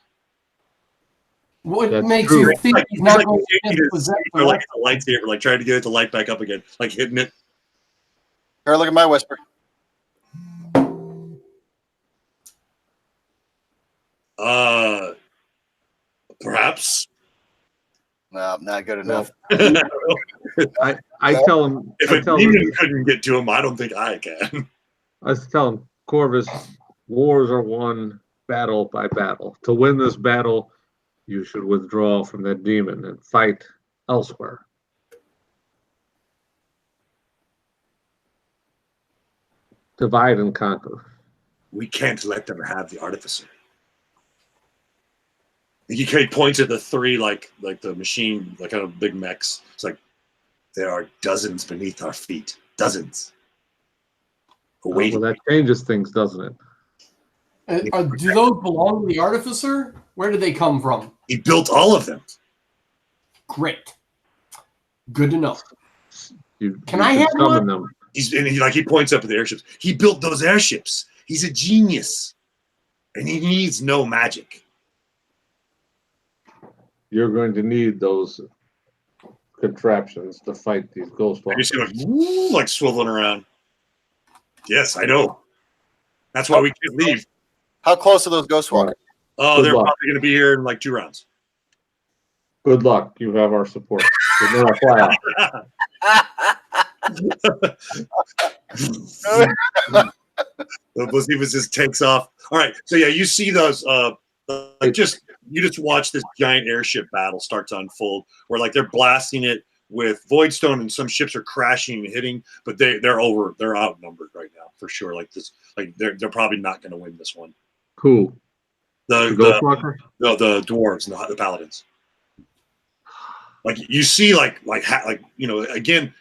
What That's makes true. you think he's not going to possess Or like a lightsaber, like trying to get it to light back up again, like hitting it. Here, look at my whisper. Perhaps. No, not good enough. I tell him. If I a tell demon him. couldn't get to him, I don't think I can. I was telling Corvus, wars are won battle by battle. To win this battle, you should withdraw from that demon and fight elsewhere. Divide and conquer. We can't let them have the artificer. He points at the three, like the machine, like kind of big mechs. It's like there are dozens beneath our feet, dozens. Well, that changes things, doesn't it? Do those belong to the artificer? Where did they come from? He built all of them. Great. Good to know. Can I have one? them? He points up at the airships. He built those airships. He's a genius, and he needs no magic. You're going to need those contraptions to fight these ghost You walkers. see like swiveling around. Yes, I know. That's why we can't leave. How close are those ghost walkers? Oh, Good they're luck. probably going to be here in like 2 rounds. Good luck. You have our support. Good luck. Wow. Blazivas just takes off. All right, so yeah, you see those. You just watch this giant airship battle start to unfold, where like they're blasting it with Voidstone, and some ships are crashing and hitting, but they're outnumbered right now for sure. Like this, like they're probably not going to win this one. Cool. The ghost walker? the dwarves and the paladins. Like you see, like again,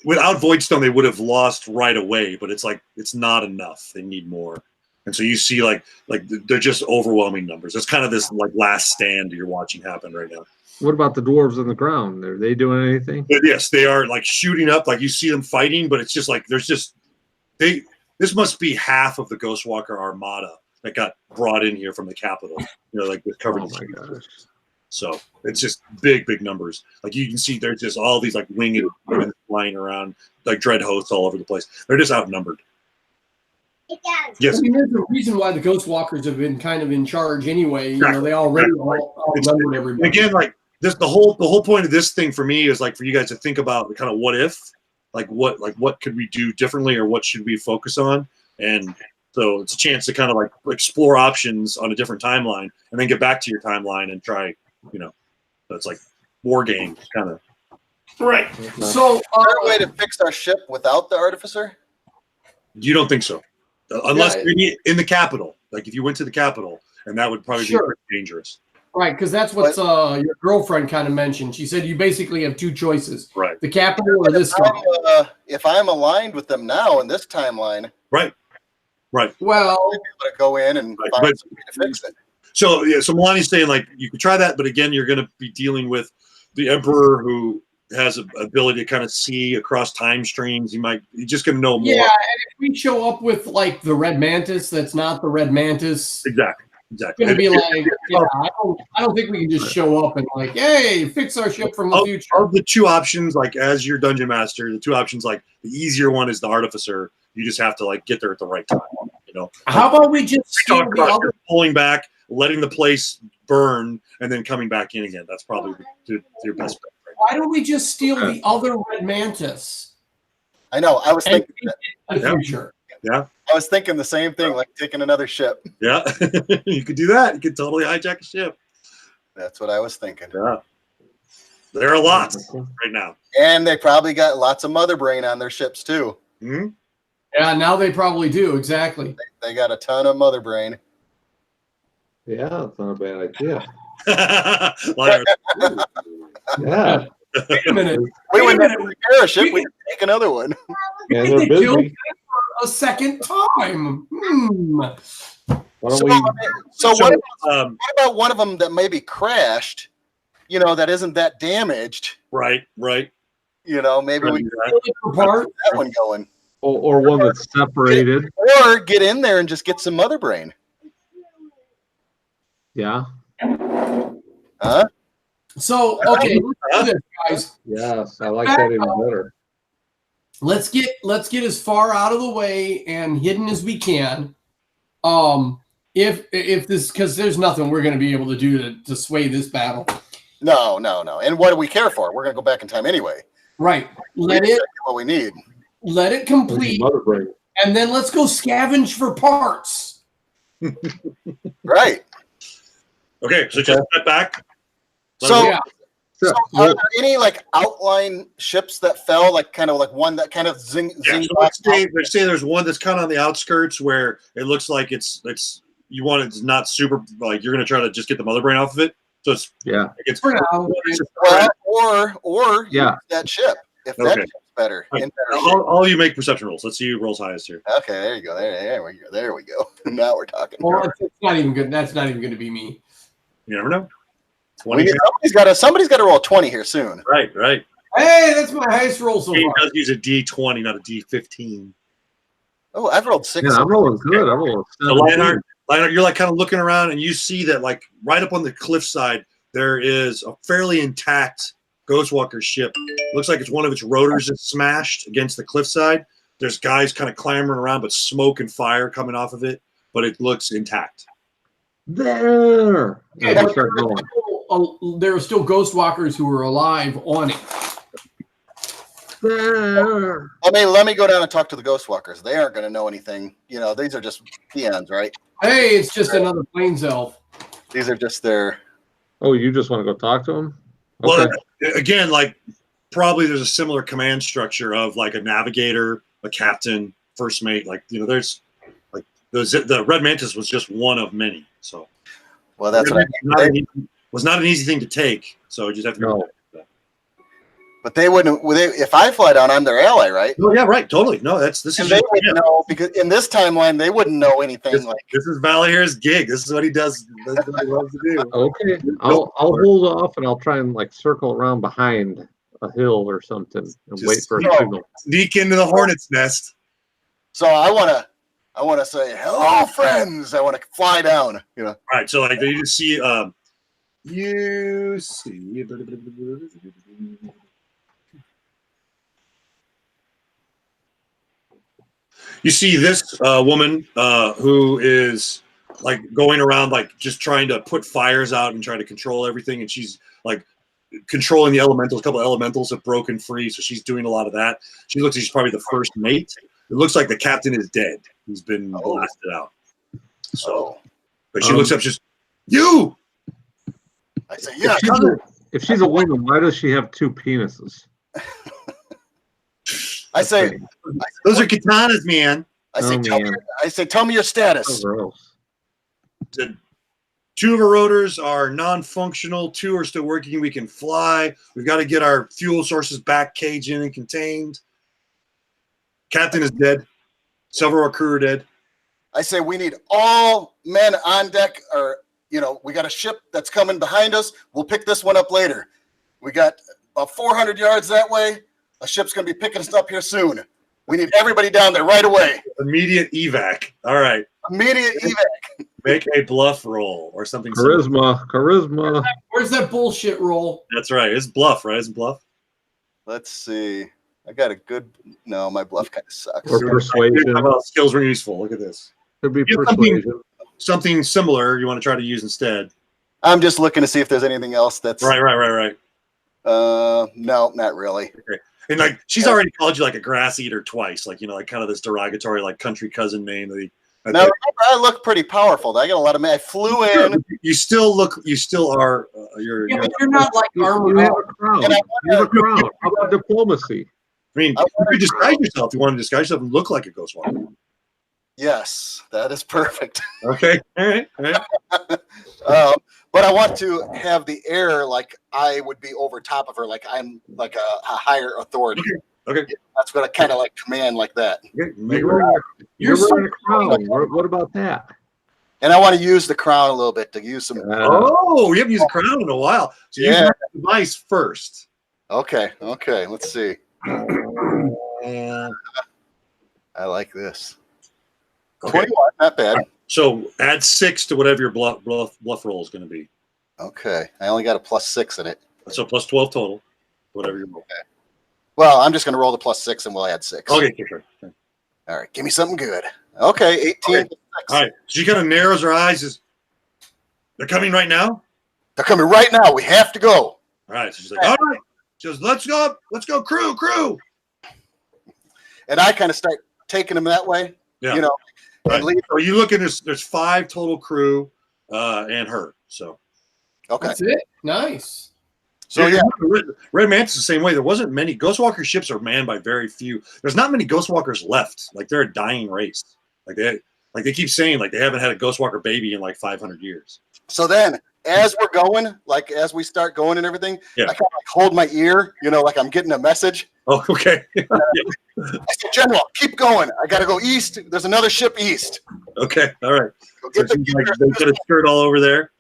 without Voidstone, they would have lost right away. But it's like it's not enough. They need more, and so you see, like they're just overwhelming numbers. It's kind of this like last stand you're watching happen right now. What about the dwarves on the ground? Are they doing anything? But yes, they are like shooting up. Like you see them fighting, but it's just like This must be half of the Ghostwalker armada that got brought in here from the capital. Like they're covered in gosh. So it's just big numbers. Like you can see, there's just all these like winged women flying around, like dread hosts all over the place. They're just outnumbered. Yes. I mean, there's a reason why the Ghost Walkers have been kind of in charge anyway. They already outnumbered everybody. Again, like this, the whole point of this thing for me is like for you guys to think about the kind of what if, what could we do differently, or what should we focus on, and so it's a chance to kind of like explore options on a different timeline, and then get back to your timeline and try. So it's like war game kind of. Right. So, is there a way to fix our ship without the artificer? You don't think so? Unless you're in the capital. Like if you went to the capital, and that would probably be pretty dangerous. Right, because that's what your girlfriend kind of mentioned. She said you basically have two choices. Right. The capital or this guy. If I'm aligned with them now in this timeline. Right. Well, I'm able to go in and find something to fix it. So Milani's saying like you could try that, but again, you're going to be dealing with the Emperor, who has an ability to kind of see across time streams. He's just going to know more. Yeah, and if we show up with like the Red Mantis, that's not the Red Mantis. Exactly. It's going to be like, I don't think we can just show up and like, hey, fix our ship from the future. Of the two options, like as your dungeon master, the two options, like the easier one is the Artificer. You just have to like get there at the right time. How about we just steal the other? Pulling back, letting the place burn, and then coming back in again. That's probably your best bet. Right? Why don't we just steal the other Red Mantis? I know. I was thinking the future. Yeah. I was thinking the same thing, like taking another ship. Yeah. You could do that. You could totally hijack a ship. That's what I was thinking. Yeah. There are lots right now. And they probably got lots of mother brain on their ships too. Mm-hmm. Yeah, now they probably do. Exactly. They got a ton of mother brain. Yeah, it's not a bad idea. Yeah. Wait a minute. We would repair a ship. We could take another one. Yeah, they they're killed busy. for a second time. So what about one of them that maybe crashed? That isn't that damaged. Right. Maybe we can apart that one going. Or one that's separated. Or get in there and just get some mother brain. Yeah. Huh? So, okay, let's do this, guys. Yes, I like that even better. let's get as far out of the way and hidden as we can. If this, because there's nothing we're going to be able to do to sway this battle. No. And what do we care for? We're going to go back in time anyway. Right. We get what we need. Let it complete, and then let's go scavenge for parts. Right. Okay, so just step back. So, Yeah. so are there any like outline ships that fell, like kind of like one that kind of zinged So off? let's say there's one that's kind of on the outskirts where it looks like it's you want it's not super, like you're going to try to just get the mother brain off of it. So it's For now. Well, or Yeah. use that ship if that Okay. ship's better. Right. In better shape. All you make perception rolls. Let's see who rolls highest here. Okay, there you go. There we go. Now we're talking. Well, it's not even good. That's not even going to be me. You never know. Somebody's got to roll 20 here soon. Right. Hey, that's my highest roll so He far. does use a D20, not a D15. Oh, I've rolled 6. Yeah, I'm rolling good. I'm rolling. So Lionheart, you're like kind of looking around and you see that like right up on the cliffside there is a fairly intact Ghostwalker ship. Looks like it's one of its rotors is smashed against the cliffside. There's guys kind of clambering around, but smoke and fire coming off of it, but it looks intact. There. Yeah, And I but start going. there are still Ghostwalkers who are alive on it. There. Let me go down and talk to the Ghostwalkers. They aren't going to know anything. You know, these are just peons, right? Hey, it's just another plains elf. These are just their. Oh, you just want to go talk to him? Well, again, like probably there's a similar command structure of like a navigator, a captain, first mate. Like there's like the Red Mantis was just one of many. So Well, that's what was not an easy thing to take. So you just have to go. But they wouldn't. If I fly down, I'm their ally, right? Oh yeah, right. Totally. No, this And is they wouldn't know, because in this timeline they wouldn't know anything. This is Valahir's gig. This is what he does. This is what he loves to do. Okay, I'll hold off and I'll try and like circle around behind a hill or something and Just wait for a sneak- signal. Sneak into the hornet's nest. So I want to say hello, friends. I want to fly down. You know. All right. So like you see, you see this woman who is like going around like just trying to put fires out and try to control everything, and she's like controlling the elementals. A couple of elementals have broken free, so she's doing a lot of that. She looks like she's probably the first mate. It looks like the captain is dead. He's been blasted out. So, but she looks up, just you. I say, yeah. If she's a woman, why does she have two penises? I say, Those are katanas, man. I say, tell me your status. So gross. The two of our rotors are non-functional. 2 are still working. We can fly. We've got to get our fuel sources back, caged in and contained. Captain is dead. Several of our crew are dead. I say we need all men on deck, or we got a ship that's coming behind us. We'll pick this one up later. We got about 400 yards that way. A ship's going to be picking us up here soon. We need everybody down there right away. Immediate evac. All right. Immediate evac. Make a bluff roll or something. Charisma. Where's that bullshit roll? That's right. It's bluff, right? It's bluff. Let's see. I got a good. No, my bluff kind of sucks. Or persuasion. Skills were useful. Look at this. Could be You have persuasion. Something similar you want to try to use instead. I'm just looking to see if there's anything else that's Right. No, not really. Okay. And like she's already called you like a grass eater twice, like like kind of this derogatory like country cousin name. Now remember, I look pretty powerful. I got a lot of men. I flew in. You still are. You're. Yeah, but you're not like You armored have up. a crown. And I You have a crown. How about diplomacy? I mean, you could disguise yourself. You want to disguise yourself and look like a Ghostwalker. Yes, that is perfect. Okay. All right. But I want to have the air like I would be over top of her, like I'm like a higher authority. Okay. That's what I kind of like command like that. Okay. You're wearing a crown. What about that? And I want to use the crown a little bit to use some. Oh, we haven't used a crown in a while. So use Yeah. that device first. Okay. Let's see. I like this. Okay. 21, not bad. So add 6 to whatever your bluff roll is going to be. Okay, I only got a +6 in it. So plus 12 total, whatever your roll. Well, I'm just going to roll the +6 and we'll add 6. Okay, sure. All right, give me something good. Okay, 18. Okay. All right. She kind of narrows her eyes. They're coming right now? They're coming right now. We have to go. All right. So she's like, all right. She goes, let's go, crew. And I kind of start taking them that way. Yeah. You know. Right. So you look, and there's 5 total crew and her. So. Okay. That's it. Nice. So yeah, Red Mantis the same way. There wasn't many Ghostwalker ships are manned by very few. There's not many Ghostwalkers left. Like they're a dying race. Like they keep saying like they haven't had a Ghostwalker baby in like 500 years. so then as we're going, like as we start going and everything, Yeah. I kind of like hold my ear, you know, like I'm getting a message. Oh, okay. I said, General, keep going. I got to go east. There's another ship east. Okay. All right. Go So get the, she's like, they got a skirt all over there.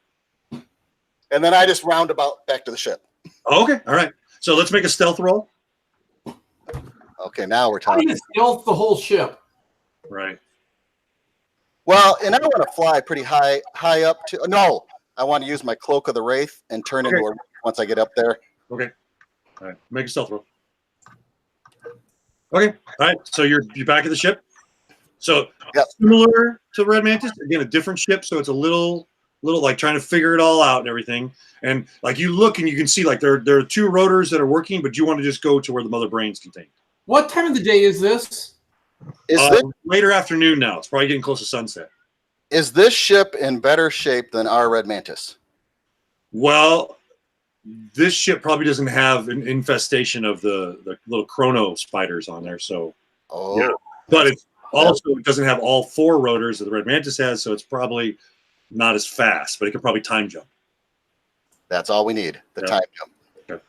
and then I just roundabout back to the ship. Oh, okay. All right. So let's make a stealth roll. Okay, now we're How do talking. you stealth the whole ship? Right. Well, and I want to fly pretty high up to. No, I want to use my cloak of the wraith and turn into a once I get up there. Okay. All right. Make a stealth roll. Okay. All right. So you're back at the ship. So Yep. similar to Red Mantis, again, a different ship. So it's a little like trying to figure it all out and everything. And like you look and you can see like there are 2 rotors that are working, but you want to just go to where the mother brain's contained. What time of the day is this? Is Later afternoon now. It's probably getting close to sunset. this ship in better shape than our Red Mantis? Well, this ship probably doesn't have an infestation of the little chrono spiders on there. So, Oh, yeah. But it doesn't have all 4 rotors that the Red Mantis has, so it's probably not as fast, but it could probably time jump. that's all we need. The Yeah. time jump. Okay.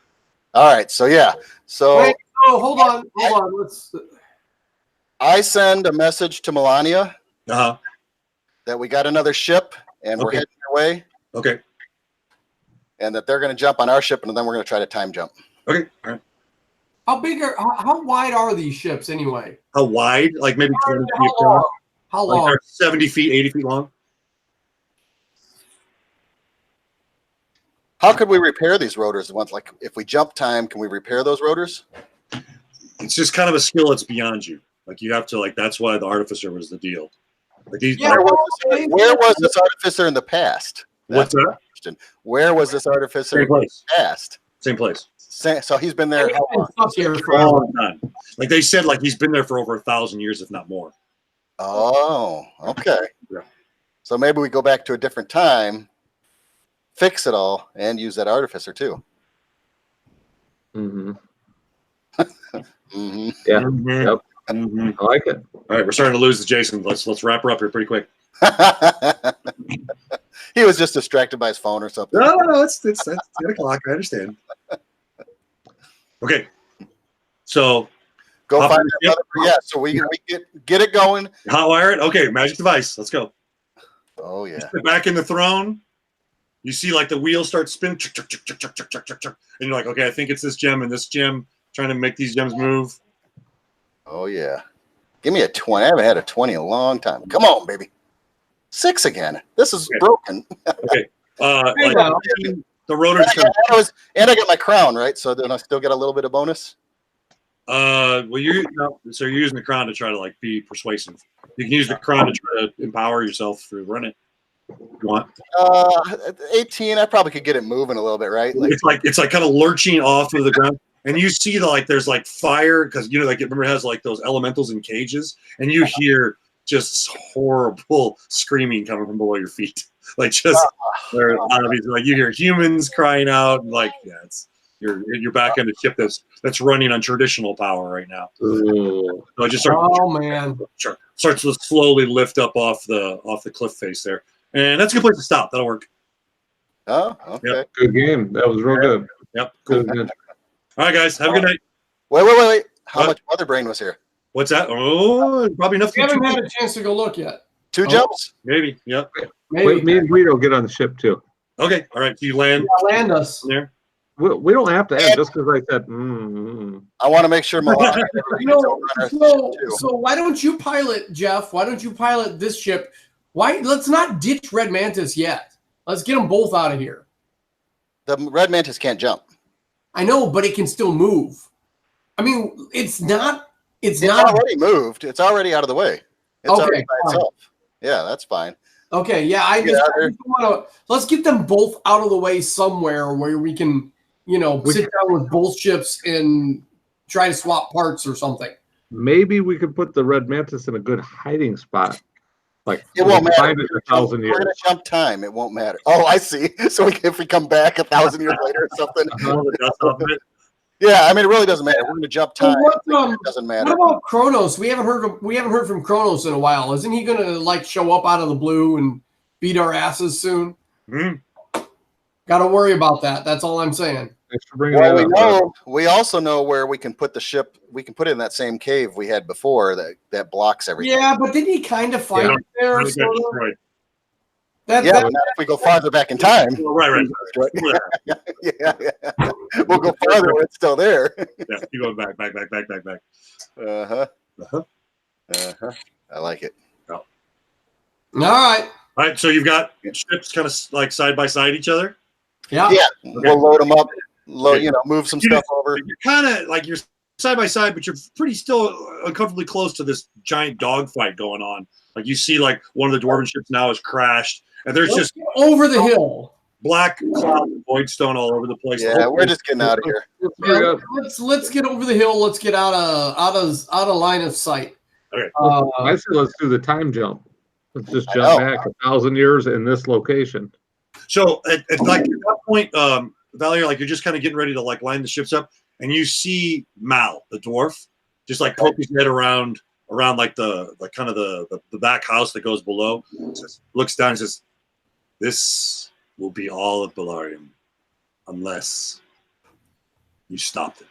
All right. So yeah. So Wait, hold on. Let's. I send a message to Melania Uh-huh. that we got another ship and we're Okay. heading your way, Okay. and that they're going to jump on our ship, and then we're going to try to time jump. Okay. All right. How wide are these ships anyway? How wide? Like maybe 20 feet How across? long? How Like long? they're 70 feet, 80 feet long? How could we repair these rotors once? Like if we jump time, can we repair those rotors? It's just kind of a skill that's beyond you. Like you have to like that's why the artificer was the deal. Like these Yeah, Where was this artificer in the past? What's That's that? my question. Where was this artificer Same in the place. past? Same place. So he's been there. He's How been long? stuck here A forever. long time. Like they said, like he's been there for over 1,000 years, if not more. Oh, okay. Yeah. So maybe we go back to a different time, fix it all, and use that artificer too. Mm-hmm. Mm-hmm. Yeah. Mhm. Yep. Mhm. I like it. All right, we're starting to lose the Jason. Let's wrap her up here pretty quick. He was just distracted by his phone or something. No, it's 10 o'clock. I understand. Okay, so Go Hop find on the ship. another. Yeah, so we get it going. hotwire it. Okay, magic device. Let's go. Oh yeah. Sit back in the throne. You see like the wheels start spinning, and you're like, okay, I think it's this gem and this gem. Trying to make these gems move. Oh yeah. Give me a 20. I haven't had a 20 in a long time. Come on, baby. 6 again. This is Okay. broken. Okay, Hey, like now. the rotors. And I got my crown, right? So then I still get a little bit of bonus. Well, so you're using the crown to try to like be persuasive. You can use the crown to try to empower yourself to run it. If you want? 18. I probably could get it moving a little bit, right? Like, It's like kind of lurching off of the ground, and you see there's like fire because like remember it has like those elementals in cages, and you hear just horrible screaming coming from below your feet, like just they're obviously like you hear humans crying out, and like yeah, it's you're back in a ship that's running on traditional power right now. Ooh. So it just Oh man. starts to slowly lift up off the cliff face there, and that's a good place to stop. That'll work. oh, okay. Good game. That was real good. Yep. Cool. Good. All right, guys. Have a good night. Wait. How What? much Mother Brain was here? What's that? Oh, probably enough. We For haven't two. had a chance to go look yet. 2 Oh. jumps? Maybe. Yep. Maybe. Wait, me and Guido get on the ship too. Okay. All right. So you land Land us. there. We don't have to add just because I said. I want to make sure Melania So why don't you pilot, Jeff? Why don't you pilot this ship? Let's not ditch Red Mantis yet. Let's get them both out of here. The Red Mantis can't jump. I know, but it can still move. I mean, it's not. It's It's not. already moved. It's already out of the way. It's Okay, already by fine. itself. Yeah, that's fine. Okay, yeah. I Get just out there. want to. Let's get them both out of the way somewhere where we can, sit down with both ships and try to swap parts or something. Maybe we could put the red mantis in a good hiding spot. Like It won't matter. find it in 1,000 We're years. gonna jump time. It won't matter. Oh, I see. So if we come back 1,000 years later or something, All the dust off of it. yeah. I mean, it really doesn't matter. We're gonna jump So time. what, It doesn't what matter. about Kronos? We haven't heard from Kronos in a while. Isn't he going to show up out of the blue and beat our asses soon? Hmm. Got to worry about that. That's all I'm saying. Thanks for bringing Well, that we up. know. We also know where we can put the ship. We can put it in that same cave we had before that blocks everything. Yeah, but didn't he kind of fight it there? Really sort got of? destroyed. Yeah, but not if we go farther back in time. Oh, right. Yeah. We'll go farther when it's still there. Yeah, keep going back. Uh-huh. I like it. All right. All right, so you've got ships kind of like side by side each other. Yeah. Yeah, we'll load them up. Okay. Move some stuff over. You're kind of like you're side by side, but you're pretty still uncomfortably close to this giant dogfight going on. Like you see, like one of the dwarven ships now has crashed, and there's Let's just get over the hill. black cloud and void stone all over the place. Yeah, we're just getting out of here. Yeah, let's get over the hill. Let's get out of line of sight. Okay. I say let's do the time jump. Let's just jump back 1,000 years in this location. So at that point, Valerie, like you're just kind of getting ready to like line the ships up, and you see Mal, the dwarf, just like poke his head around like the kind of the back house that goes below. Says, looks down and says, "This will be all of Belarium, unless you stop them."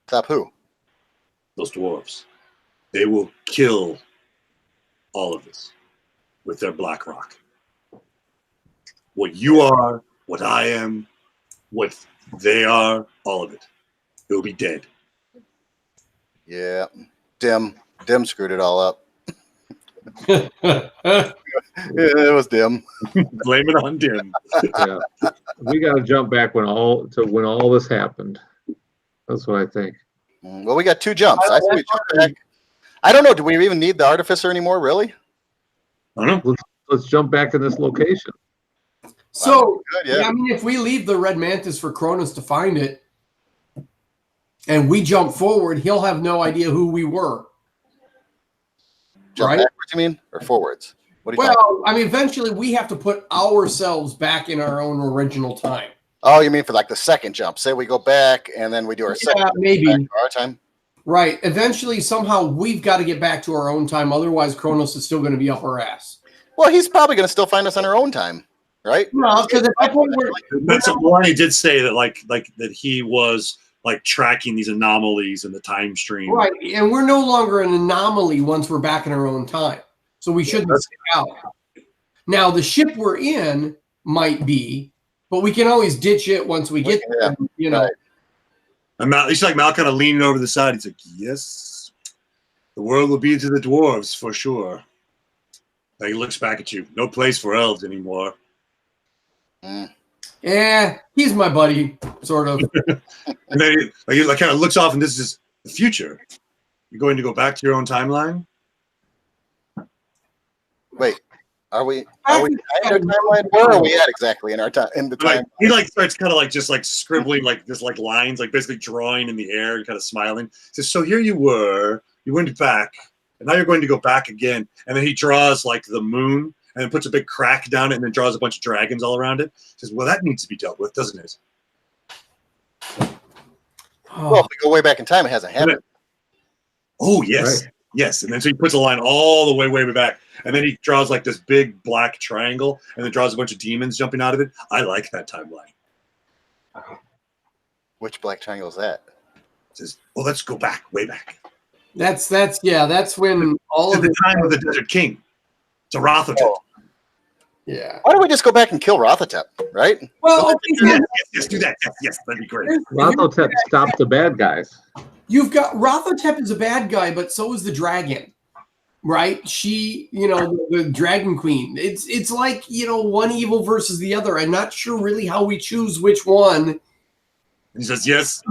Stop who? Those dwarves. They will kill all of us with their black rock. What you are, what I am, what they are, all of it. It will be dead. Yeah, Dim screwed it all up. Yeah, it was Dim. Blame it on Dim. Yeah. We got to jump back when all this happened. That's what I think. Well, we got two jumps. I say we jump back. I don't know. Do we even need the artificer anymore? Really? I don't know. Let's jump back in this location. So, Good, yeah. I mean, if we leave the red mantis for Cronus to find it, and we jump forward, he'll have no idea who we were. Jump Right? backwards, you mean, or forwards? What are you Well, I mean, eventually we have to put ourselves back in our own original time. Oh, you mean for like the second jump? Say we go back and then we do our second Yeah, jump maybe. back to our time. Right. Eventually, somehow, we've got to get back to our own time. Otherwise, Kronos is still going to be up our ass. Well, he's probably going to still find us on our own time, right? No, because at that point, That's what he did say that like that he was like tracking these anomalies in the time stream. right, and we're no longer an anomaly once we're back in our own time. So we shouldn't stick out. Now, the ship we're in might be, but we can always ditch it once we get there, you know. Right. And Mal, you see like Mal kind of leaning over the side. He's like, "Yes, the world will be to the dwarves for sure." Like he looks back at you. No place for elves anymore. Yeah, he's my buddy, sort of. And then he like kind of looks off, and this is the future. You're going to go back to your own timeline. Wait, are we behind our timeline? Where are we at exactly in our time? In the Like time? he like starts kind of like just like scribbling like this like lines, like basically drawing in the air and kind of smiling. He says, "So here you were. You went back, and now you're going to go back again." And then he draws like the moon, and then puts a big crack down it, and then draws a bunch of dragons all around it. He says, "Well, that needs to be dealt with, doesn't it?" Well, if we go way back in time, it hasn't happened. Oh yes, yes. And then so he puts a line all the way back, and then he draws like this big black triangle, and then draws a bunch of demons jumping out of it. I like that timeline. Which black triangle is that? It says, "Well, let's go back, way back That's when all to of the it. time of the Desert King, to Rathotep." Oh. Yeah. Why don't we just go back and kill Rathotep, right? Well, Yes, do that. Yes, that'd be great. Rathotep stopped the bad guys. you've got Rathotep is a bad guy, but so is the dragon, right? She, the dragon queen. It's like one evil versus the other. I'm not sure really how we choose which one. He says, "Yes,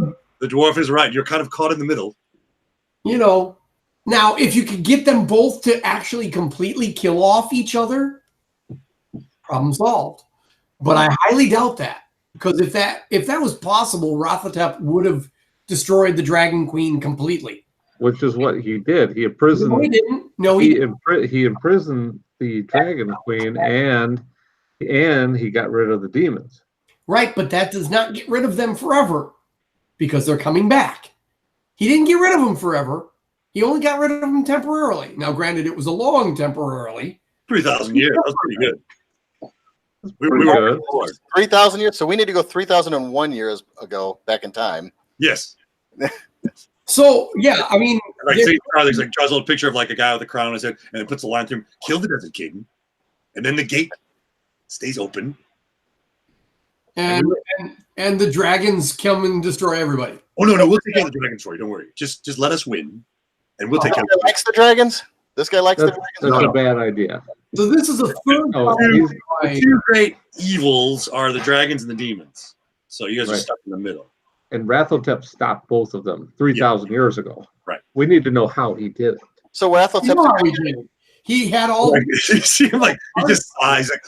The dwarf is right. You're kind of caught in the middle. You know, now if you could get them both to actually completely kill off each other, problem solved. But I highly doubt that, because if that was possible, Rathotep would have destroyed the Dragon Queen completely. Which is what he did. He imprisoned. No, he didn't. No, he didn't. He imprisoned the Dragon Queen, and he got rid of the demons. Right, but that does not get rid of them forever, because they're coming back. He didn't get rid of them forever. He only got rid of them temporarily. Now, granted, it was a long temporarily. 3,000 years. That was pretty good. We Pretty were good. 3,000 years. So we need to go 3,001 years ago back in time. Yes. So, yeah, I mean, Like, see, there's like draws a little picture of like a guy with a crown on his head, and it puts a line through him. Kill the Desert King, and then the gate stays open. and the dragons come and destroy everybody. Oh no, we'll take care of the dragons for you. Don't worry. Just let us win, and we'll take care of This guy likes the dragons. This guy likes the That's dragons. a bad idea. So this is a third Oh, time he's- The two great evils are the dragons and the demons. So you guys are Right. stuck in the middle. And Rathotep stopped both of them 3,000 years ago. Right. We need to know how he did it. So You Rathotep. know how he did it. He had all Like, you see him like he just sighs like,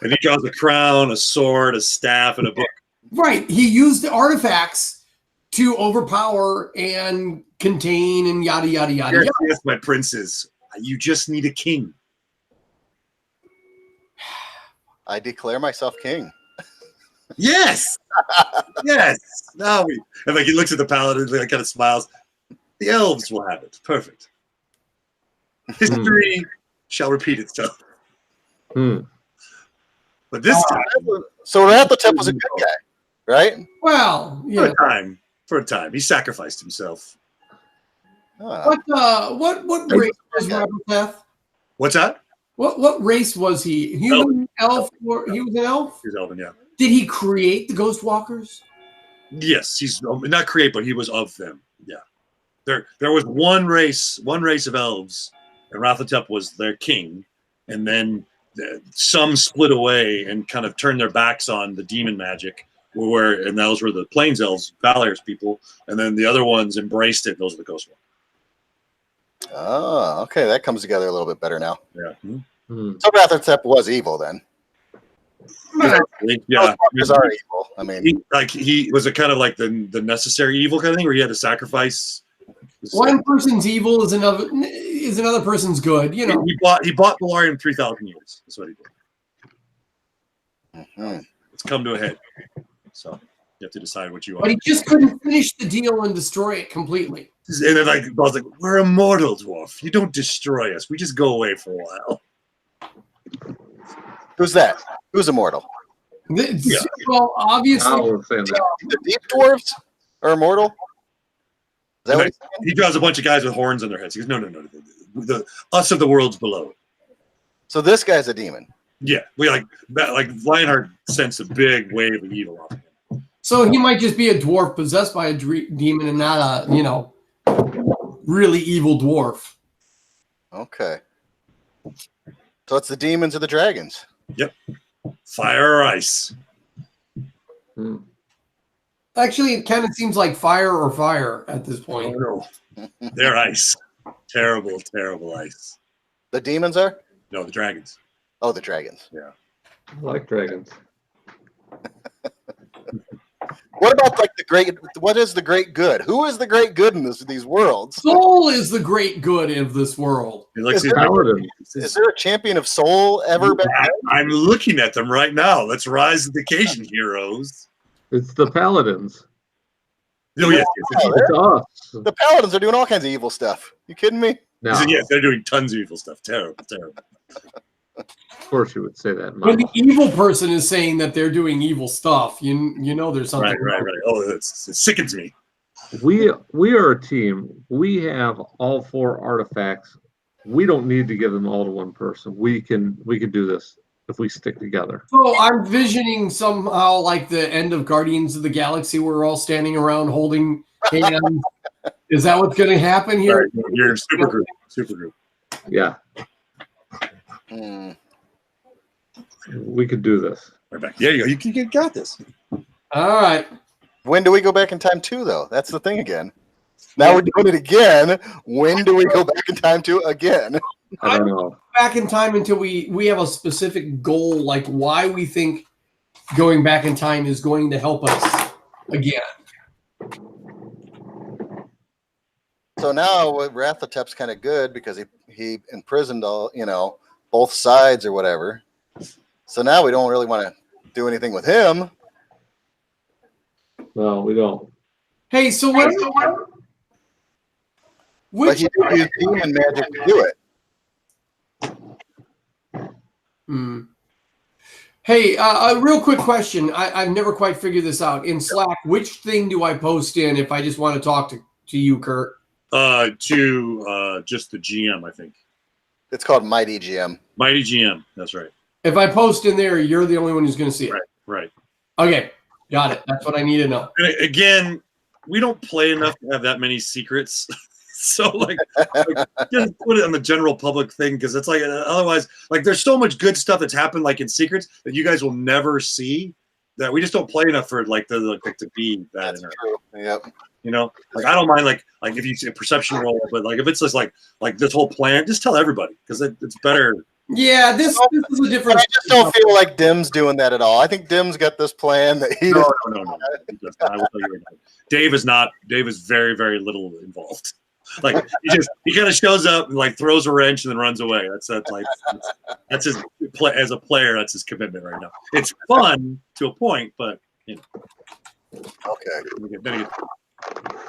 and he draws a crown, a sword, a staff, and a book. right. He used the artifacts to overpower and contain and yada yada yada. Yes, yada. yes, my princes. You just need a king. I declare myself king. Yes, yes. Now we and like he looks at the paladin, like kind of smiles. The elves will have it. Perfect. History shall repeat itself. Hmm. But this time, So Rathotep was a good guy, right? Well, yeah. for a time, he sacrificed himself. Ah. What race was Robert Death? What's that? What race was he? Human, elf, or he was an elf? He's elven, yeah. Did he create the Ghost Walkers? Yes, he's not create, but he was of them. Yeah, there was one race of elves, and Rathotep was their king, and then some split away and kind of turned their backs on the demon magic, and those were the Plains elves, Valar's people, and then the other ones embraced it. Those are the Ghost Walkers. Oh, okay. That comes together a little bit better now. Yeah, Hmm. So Rathotep was evil then. yeah. Those are evil. I mean, He was a kind of like the necessary evil kind of thing, where he had to sacrifice. One person's evil is another person's good. You know. He bought Belarium 3,000 years. That's what he did. mhm. It's come to a head. So you have to decide what you But want. he just couldn't finish the deal and destroy it completely. And then I was like, we're immortal, dwarf. You don't destroy us. We just go away for a while. Who's that? Who's immortal? Yeah. Well, obviously, I was saying that. The deep dwarves are immortal. Is that what he's saying? He draws a bunch of guys with horns on their heads. He goes, no. The us of the worlds below. So this guy's a demon. Yeah, we like Lionheart sensed a big wave of evil off him. so he might just be a dwarf possessed by a demon and not a, really evil dwarf. Okay. So it's the demons or the dragons. Fire or ice. Hmm. Actually, it kind of seems like fire at this Oh point. no, they're ice. Terrible, terrible ice. The demons are? No, the dragons. Oh, the dragons. I like dragons. What about like the great? What is the great good? Who is the great good in these worlds? Soul is the great good of this world. He looks Is at- Paladin. Is there a champion of soul ever been? I'm looking at them right now. Let's rise to the occasion, heroes. It's the Paladins. Oh, yes, Oh, It's us. the paladins are doing all kinds of evil stuff. You kidding me? Now, yes. Yes, they're doing tons of evil stuff. Terrible, terrible. of course you would say that. When Mama. the evil person is saying that they're doing evil stuff, you know there's something. Right. Oh, it sickens me. We are a team. We have all 4 artifacts. We don't need to give them all to one person. We can do this if we stick together. So I'm visioning somehow like the end of Guardians of the Galaxy where we're all standing around holding hands. Is that what's going to happen here? Right, you're super group. Yeah, Hmm. we could do this. Right back. There you go. You got this. All right. When do we go back in time to, though? That's the thing again. Now we're doing it again. When do we go back in time to again? I don't know. Back in time until we have a specific goal, like why we think going back in time is going to help us again. So now Rathatep's kind of good because he imprisoned all, both sides or whatever. So now we don't really want to do anything with him. No, we don't. Hey, so what? But Which? he did use demon magic to do it. Hey, a real quick question. I've never quite figured this out. In Slack, which thing do I post in if I just want to talk to you, Kurt? To just the GM, I think. It's called Mighty GM. Mighty GM. That's right. If I post in there, you're the only one who's going to see it. Right. Okay, got it. That's what I need to know. And again, we don't play enough to have that many secrets. So just put it on the general public thing because it's like otherwise, like there's so much good stuff that's happened like in secrets that you guys will never see that we just don't play enough for to be that. That's true. Yep. Like I don't mind like if you see a perception roll, but like if it's just like this whole plan, just tell everybody because it's better. Yeah, this is a different. I just don't feel like Dim's doing that at all. I think Dim's got this plan that he. No. He does not. I will tell you right now. Dave is very, very little involved. Like he kind of shows up and like throws a wrench and then runs away. That's his play as a player. That's his commitment right now. It's fun to a point, but Okay.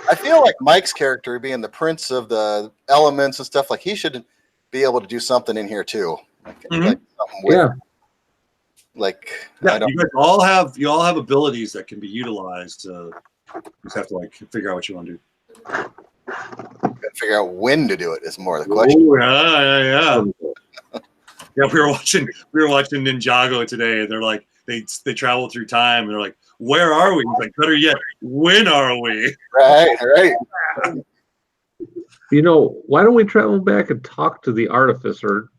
I feel like Mike's character, being the prince of the elements and stuff, like he should be able to do something in here too. Like something with, I don't. You guys all have abilities that can be utilized. You just have to figure out what you want to do. Figure out when to do it is more the question. Ooh, yeah. Yeah, we were watching Ninjago today, and they're like they travel through time, and they're like, "Where are we?" He's like, "Better yet, when are we?" Right. Why don't we travel back and talk to the artificer?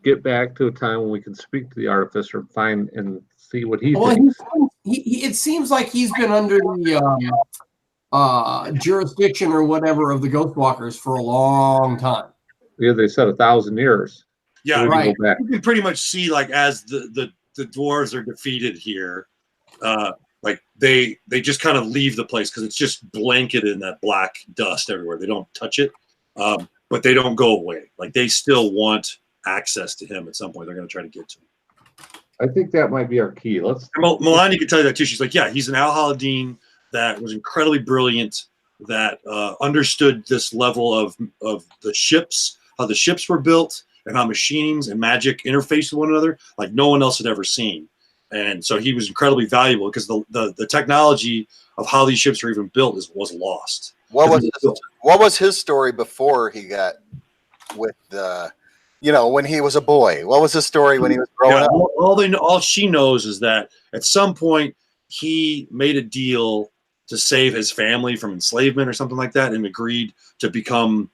Get back to a time when we can speak to the artificer, find and see what he thinks. It seems like he's been under the jurisdiction or whatever of the Ghostwalkers for a long time. Yeah, they said 1,000 years. Yeah, so right. You can pretty much see as the dwarves are defeated here, they just kind of leave the place because it's just blanketed in that black dust everywhere. They don't touch it, but they don't go away. Like they still want access to him at some point. They're going to try to get to him. I think that might be our key. Melania can tell you that too. She's like, yeah, he's an Al Haladin that was incredibly brilliant, that understood this level of the ships, how the ships were built, and how machines and magic interface with one another like no one else had ever seen. And so he was incredibly valuable because the technology of how these ships were even built was lost. What was his story before he got with the, when he was a boy? What was his story when he was growing up? All she knows is that at some point he made a deal to save his family from enslavement or something like that, and agreed to become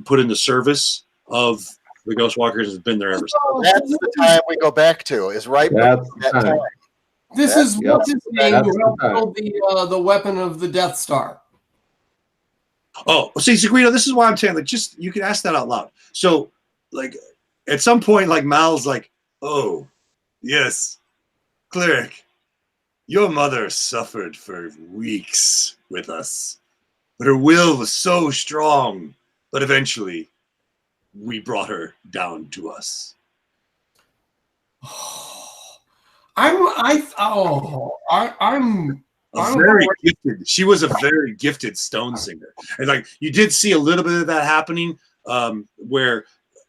put in the service of the Ghostwalkers. Has been there ever since. That's the time we go back to. Is right before that time. This is what's his name who helped build the weapon of the Death Star. Oh, see, Guido, this is why I'm saying you can ask that out loud. So, at some point, Mal's like, "Oh, yes, cleric, your mother suffered for weeks with us, but her will was so strong that eventually we brought her down to us." I'm very gifted. She was a very gifted stone singer, and you did see a little bit of that happening, where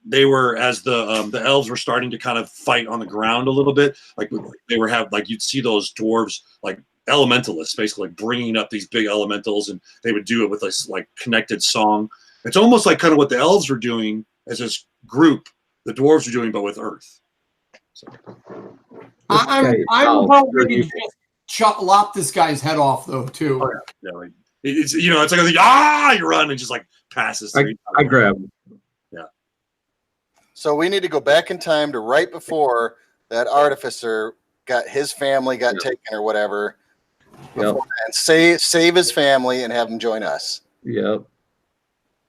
they were as the elves were starting to kind of fight on the ground a little bit. You'd see those dwarves elementalists basically bringing up these big elementals, and they would do it with this connected song. It's almost like kind of what the elves were doing as this group, the dwarves were doing, but with Earth. So. I'm about ready to just lop this guy's head off though too. Oh, yeah. It's you run and just passes through. I grab him. Yeah. So we need to go back in time to right before that artificer got his family taken or whatever, Yep. And save his family and have him join us. Yep.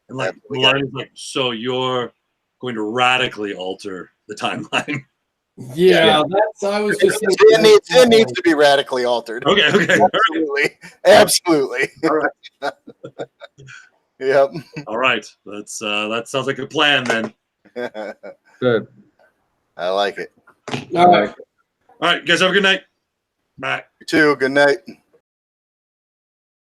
And like, We got- Malaria's like, so you're going to radically alter the timeline. Yeah, that's. I was just thinking. It needs to be radically altered. Okay. Absolutely. All right. Yep. All right. That sounds like a plan then. Good. I like it. All right. All right, guys, have a good night. Bye. You too. Good night.